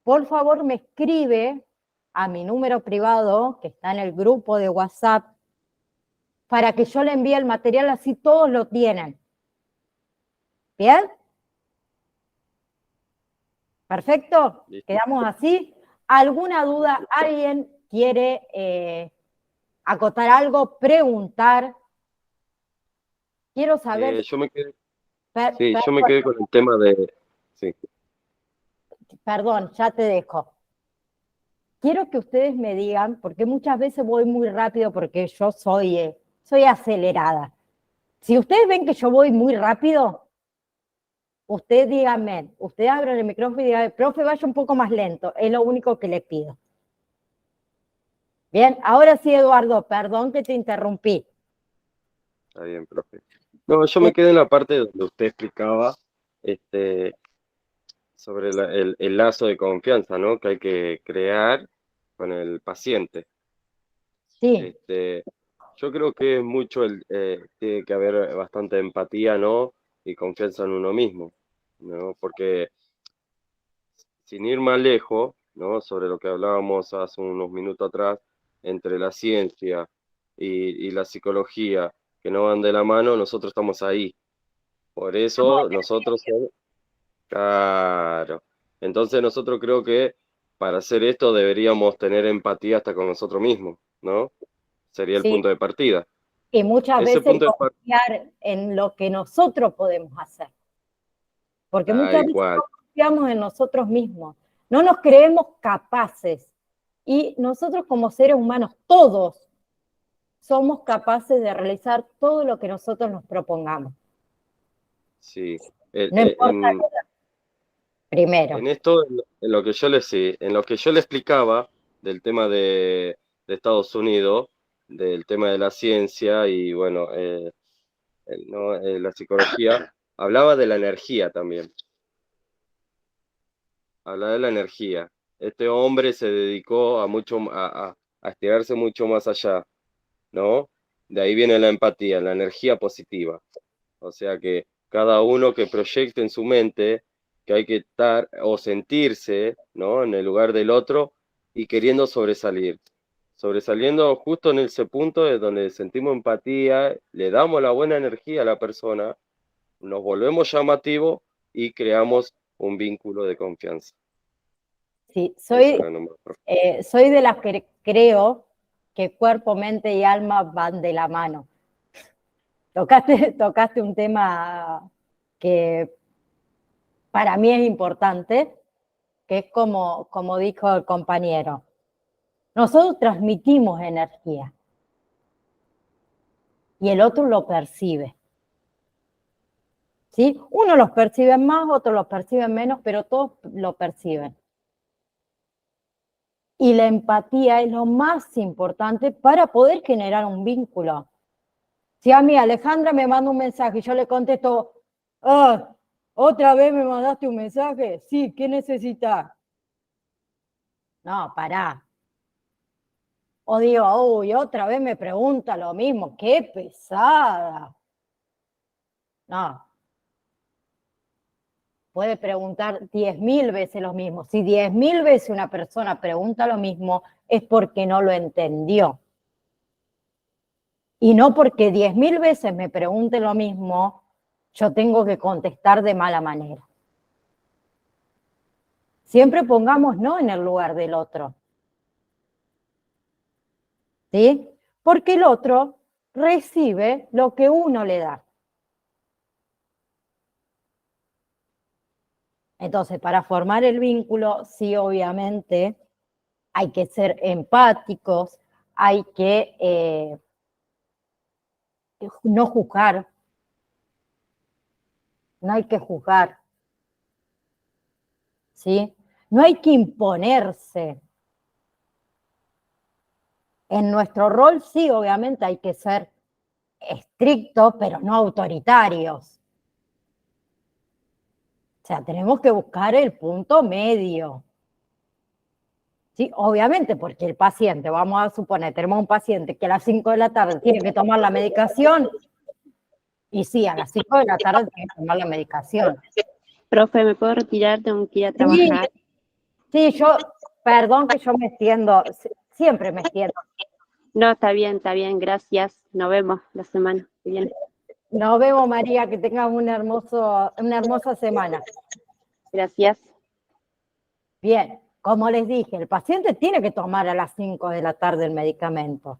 por favor me escribe a mi número privado, que está en el grupo de WhatsApp, para que yo le envíe el material, así todos lo tienen. ¿Bien? ¿Perfecto? Listo. ¿Quedamos así? ¿Alguna duda? ¿Alguien quiere acotar algo? ¿Preguntar? Quiero saber... Yo me quedé, yo me quedé con el tema de... Sí. Perdón, ya te dejo. Quiero que ustedes me digan, porque muchas veces voy muy rápido porque yo soy acelerada. Si ustedes ven que yo voy muy rápido, ustedes díganme, ustedes abran el micrófono y digan, profe, vaya un poco más lento, es lo único que le pido. Bien, ahora sí, Eduardo, perdón que te interrumpí. Está bien, profe. No, yo me quedé en la parte donde usted explicaba sobre el lazo de confianza, ¿no? Que hay que crear con el paciente. Sí. Yo creo que es mucho, tiene que haber bastante empatía, ¿no? Y confianza en uno mismo, ¿no? Porque sin ir más lejos, ¿no? Sobre lo que hablábamos hace unos minutos atrás, entre la ciencia y la psicología, que no van de la mano, nosotros estamos ahí. Por eso nosotros, claro. Entonces nosotros creo que para hacer esto deberíamos tener empatía hasta con nosotros mismos, ¿no? Sería el Sí. punto de partida. Y muchas Ese veces punto de confiar en lo que nosotros podemos hacer. Porque muchas tal veces cual. no confiamos en nosotros mismos, no nos creemos capaces. Y nosotros como seres humanos, todos, somos capaces de realizar todo lo que nosotros nos propongamos. Sí. No importa la edad. Primero. En esto, en lo que yo le explicaba del tema de Estados Unidos, del tema de la ciencia y bueno, la psicología, hablaba de la energía también. hablar de la energía. Este hombre se dedicó a estirarse mucho más allá, ¿no? De ahí viene la empatía, la energía positiva. O sea que cada uno que proyecte en su mente que hay que estar o sentirse, ¿no?, en el lugar del otro y queriendo sobresalir. Sobresaliendo justo en ese punto de donde sentimos empatía, le damos la buena energía a la persona, nos volvemos llamativos y creamos un vínculo de confianza. Sí, Eso era nomás, profe. soy de las que creo que cuerpo, mente y alma van de la mano. Tocaste un tema que para mí es importante, que es como dijo el compañero. Nosotros transmitimos energía y el otro lo percibe. ¿Sí? Unos los perciben más, otros los perciben menos, pero todos lo perciben. Y la empatía es lo más importante para poder generar un vínculo. Si a mí Alejandra me manda un mensaje y yo le contesto, ah, ¿otra vez me mandaste un mensaje? Sí, ¿qué necesitas? No, pará. O digo, uy, otra vez me pregunta lo mismo, qué pesada. No. Puede preguntar 10.000 veces lo mismo. Si 10.000 veces una persona pregunta lo mismo, es porque no lo entendió. Y no porque 10.000 veces me pregunte lo mismo, yo tengo que contestar de mala manera. Siempre pongámonos en el lugar del otro. ¿Sí? Porque el otro recibe lo que uno le da. Entonces, para formar el vínculo, sí, obviamente, hay que ser empáticos, hay que no juzgar, no hay que juzgar, ¿sí? No hay que imponerse. En nuestro rol, sí, obviamente, hay que ser estrictos, pero no autoritarios. O sea, tenemos que buscar el punto medio. Sí, obviamente, porque el paciente, vamos a suponer, tenemos un paciente que a las 5 de la tarde tiene que tomar la medicación, y sí, a las 5 de la tarde tiene que tomar la medicación. Profe, ¿me puedo retirar? Tengo que ir a Sí, trabajar. sí, perdón que yo me extiendo, siempre me extiendo. No, está bien, gracias. Nos vemos la semana que viene. Nos vemos, María, que tengas una hermosa semana. Gracias. Bien, como les dije, el paciente tiene que tomar a las 5 de la tarde el medicamento.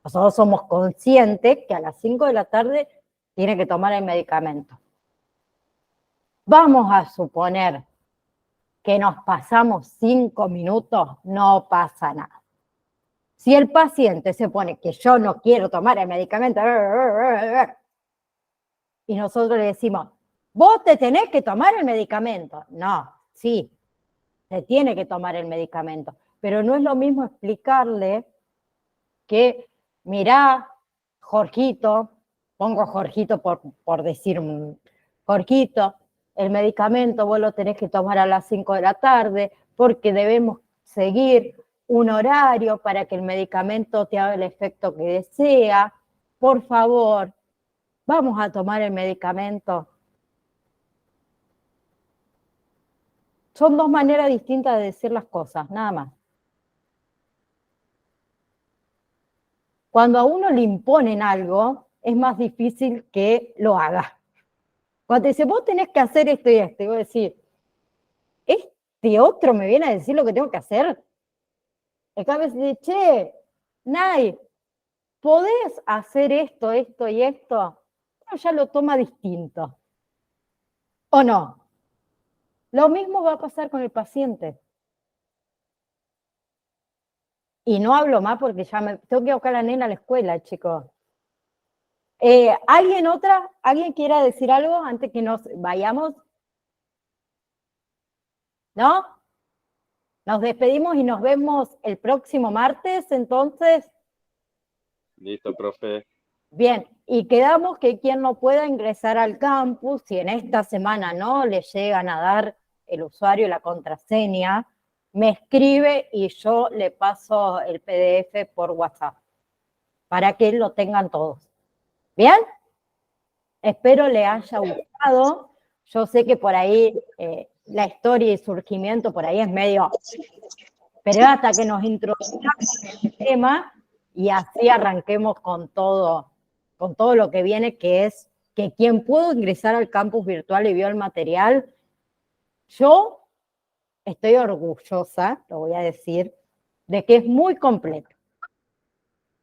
Nosotros somos conscientes que a las 5 de la tarde tiene que tomar el medicamento. Vamos a suponer que nos pasamos 5 minutos, no pasa nada. Si el paciente se pone que yo no quiero tomar el medicamento, y nosotros le decimos, vos te tenés que tomar el medicamento. No, sí, se tiene que tomar el medicamento, pero no es lo mismo explicarle que, mirá, Jorgito, pongo Jorgito por decir, Jorgito, el medicamento vos lo tenés que tomar a las 5 de la tarde porque debemos seguir un horario para que el medicamento te haga el efecto que desea. Por favor, vamos a tomar el medicamento. Son dos maneras distintas de decir las cosas, nada más. Cuando a uno le imponen algo, es más difícil que lo haga. Cuando te dice, vos tenés que hacer esto y esto, y vos decís, ¿este otro me viene a decir lo que tengo que hacer? En cambio, si dice, che, Nay, ¿podés hacer esto, esto y esto? Uno ya lo toma distinto. ¿O no? Lo mismo va a pasar con el paciente. Y no hablo más porque ya me tengo que buscar a la nena a la escuela, chicos. ¿Alguien quiera decir algo antes que nos vayamos? ¿No? Nos despedimos y nos vemos el próximo martes, entonces. Listo, profe. Bien, y quedamos que quien no pueda ingresar al campus, si en esta semana no le llegan a dar el usuario y la contraseña, me escribe y yo le paso el PDF por WhatsApp para que lo tengan todos. ¿Bien? Espero le haya gustado. Yo sé que por ahí la historia y surgimiento por ahí es medio... Pero hasta que nos introduzcamos en el tema y así arranquemos con todo lo que viene, que es que quien pudo ingresar al campus virtual y vio el material, yo estoy orgullosa, lo voy a decir, de que es muy completo.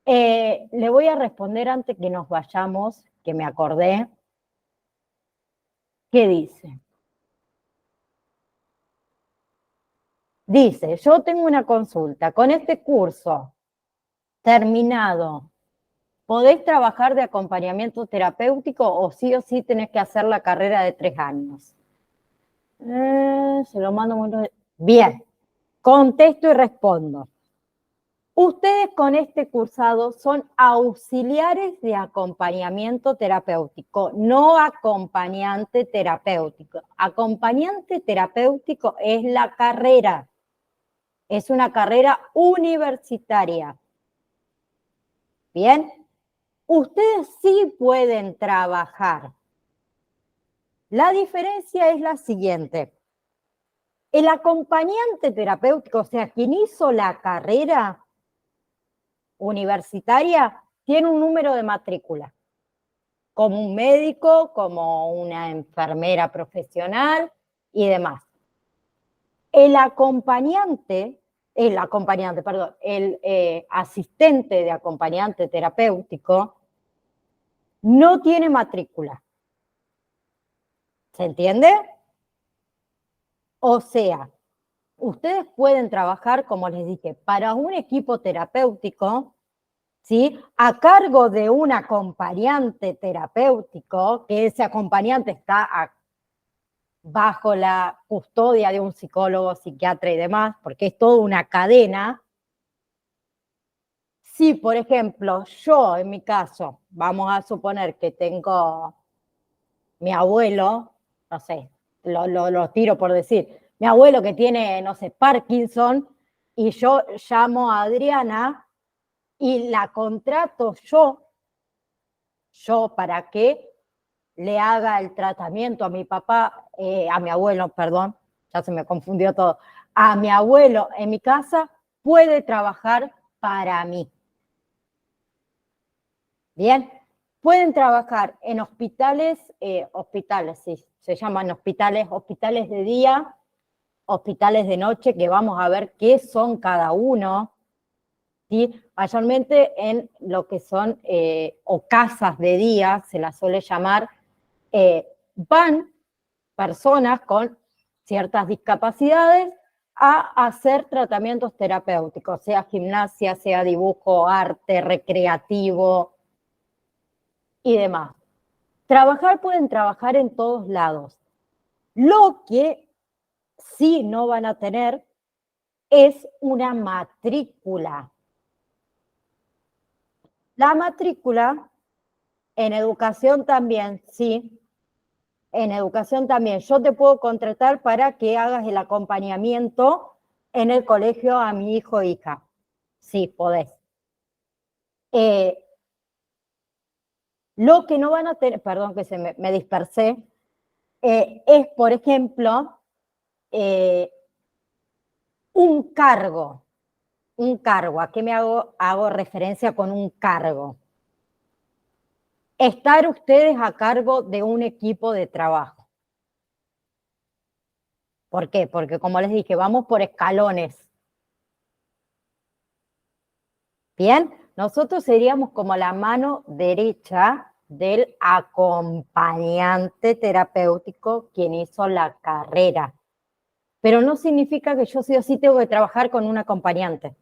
Le voy a responder antes que nos vayamos, que me acordé. ¿Qué dice? Dice, yo tengo una consulta. Con este curso terminado, ¿podés trabajar de acompañamiento terapéutico o sí tenés que hacer la carrera de 3 años? Se lo mando muy bien. Contesto y respondo. Ustedes con este cursado son auxiliares de acompañamiento terapéutico, no acompañante terapéutico. Acompañante terapéutico es la carrera. Es una carrera universitaria. ¿Bien? Ustedes sí pueden trabajar. La diferencia es la siguiente. El acompañante terapéutico, o sea, quien hizo la carrera universitaria, tiene un número de matrícula, como un médico, como una enfermera profesional y demás. El asistente de acompañante terapéutico no tiene matrícula. ¿Se entiende? O sea, ustedes pueden trabajar, como les dije, para un equipo terapéutico, ¿sí? A cargo de un acompañante terapéutico, que ese acompañante está bajo la custodia de un psicólogo, psiquiatra y demás, porque es toda una cadena. Si, por ejemplo, yo en mi caso, vamos a suponer que tengo mi abuelo, no sé, lo tiro por decir, mi abuelo que tiene, no sé, Parkinson, y yo llamo a Adriana y la contrato yo para que le haga el tratamiento a mi papá, a mi abuelo, perdón, ya se me confundió todo, a mi abuelo en mi casa, puede trabajar para mí. Bien, pueden trabajar en hospitales, sí, se llaman hospitales de día, hospitales de noche, que vamos a ver qué son cada uno, ¿sí? Mayormente en lo que son, o casas de día, se las suele llamar, van personas con ciertas discapacidades a hacer tratamientos terapéuticos, sea gimnasia, sea dibujo, arte, recreativo y demás. Pueden trabajar en todos lados. Lo que sí no van a tener es una matrícula. La matrícula en educación también, sí. En educación también. Yo te puedo contratar para que hagas el acompañamiento en el colegio a mi hijo o hija. Sí, podés. Lo que no van a tener, perdón que me dispersé, es, por ejemplo, un cargo. Un cargo. ¿A qué me hago referencia con un cargo? Estar ustedes a cargo de un equipo de trabajo. ¿Por qué? Porque como les dije, vamos por escalones. Bien, nosotros seríamos como la mano derecha del acompañante terapéutico quien hizo la carrera. Pero no significa que yo sí o sí tengo que trabajar con un acompañante.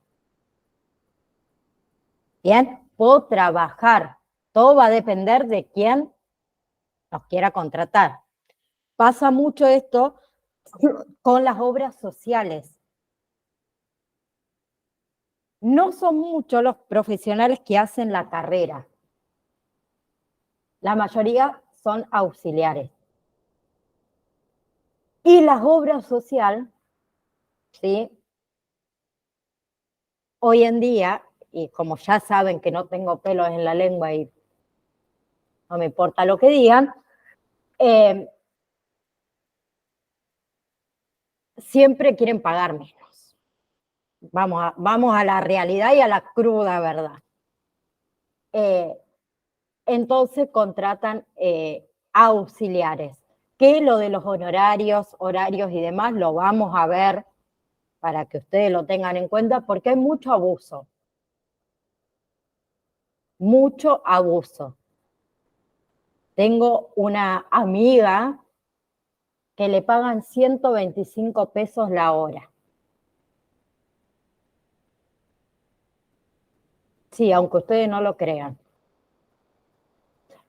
Bien, puedo trabajar. Todo va a depender de quién nos quiera contratar. Pasa mucho esto con las obras sociales. No son muchos los profesionales que hacen la carrera. La mayoría son auxiliares. Y las obras sociales, ¿sí? Hoy en día, y como ya saben que no tengo pelos en la lengua y no me importa lo que digan, siempre quieren pagar menos. Vamos a la realidad y a la cruda verdad. Entonces contratan auxiliares, que lo de los horarios y demás lo vamos a ver para que ustedes lo tengan en cuenta, porque hay mucho abuso. Mucho abuso. Tengo una amiga que le pagan 125 pesos la hora. Sí, aunque ustedes no lo crean.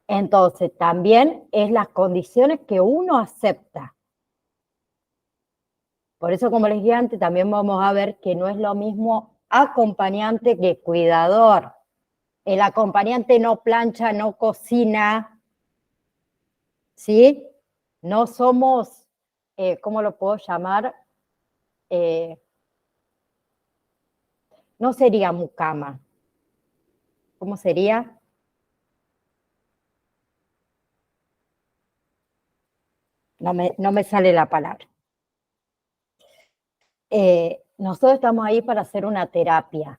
Entonces, también es las condiciones que uno acepta. Por eso, como les dije antes, también vamos a ver que no es lo mismo acompañante que cuidador. El acompañante no plancha, no cocina, ¿sí? No somos, ¿cómo lo puedo llamar? No sería mucama. ¿Cómo sería? No me sale la palabra. Nosotros estamos ahí para hacer una terapia.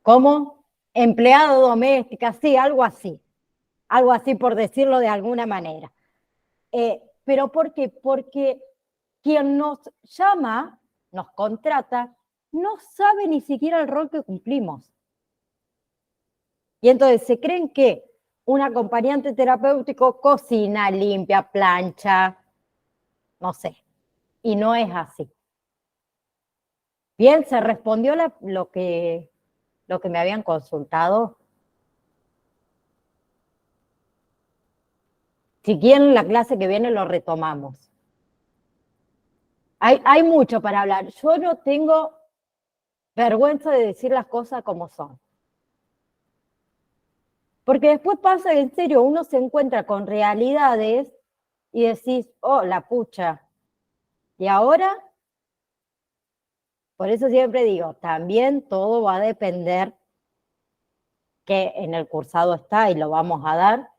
¿Cómo? Empleada doméstica, sí, algo así. Algo así por decirlo de alguna manera. ¿Pero por qué? Porque quien nos llama, nos contrata, no sabe ni siquiera el rol que cumplimos. Y entonces se creen que un acompañante terapéutico cocina, limpia, plancha, no sé. Y no es así. Bien, se respondió lo que me habían consultado. Si quieren, la clase que viene lo retomamos. Hay mucho para hablar. Yo no tengo vergüenza de decir las cosas como son. Porque después pasa, en serio, uno se encuentra con realidades y decís, oh, la pucha. ¿Y ahora? Por eso siempre digo, también todo va a depender, que en el cursado está y lo vamos a dar,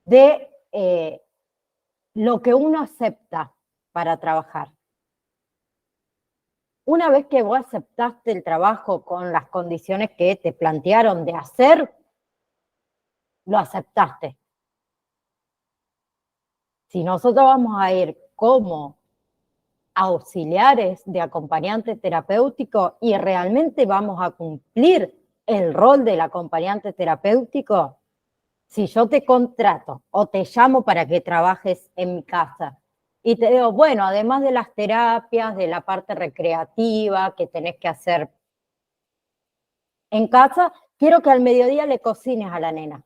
de lo que uno acepta para trabajar. Una vez que vos aceptaste el trabajo con las condiciones que te plantearon de hacer, lo aceptaste. Si nosotros vamos a ir como auxiliares de acompañante terapéutico y realmente vamos a cumplir el rol del acompañante terapéutico, si yo te contrato o te llamo para que trabajes en mi casa y te digo, bueno, además de las terapias, de la parte recreativa que tenés que hacer en casa, quiero que al mediodía le cocines a la nena.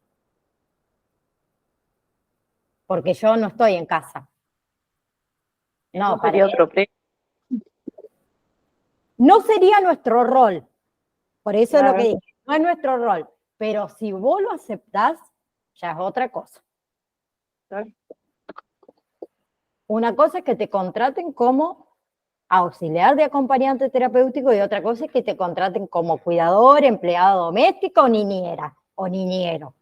Porque yo no estoy en casa. No, sería otro precio. No sería nuestro rol. Por eso Claro. es lo que dije, no es nuestro rol. Pero si vos lo aceptás, ya es otra cosa. Claro. Una cosa es que te contraten como auxiliar de acompañante terapéutico y otra cosa es que te contraten como cuidador, empleado doméstico o niñera o niñero.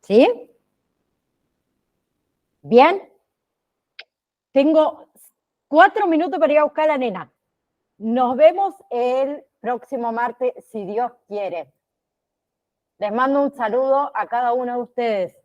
¿Sí? ¿Bien? Tengo 4 minutos para ir a buscar a la nena. Nos vemos el próximo martes, si Dios quiere. Les mando un saludo a cada uno de ustedes.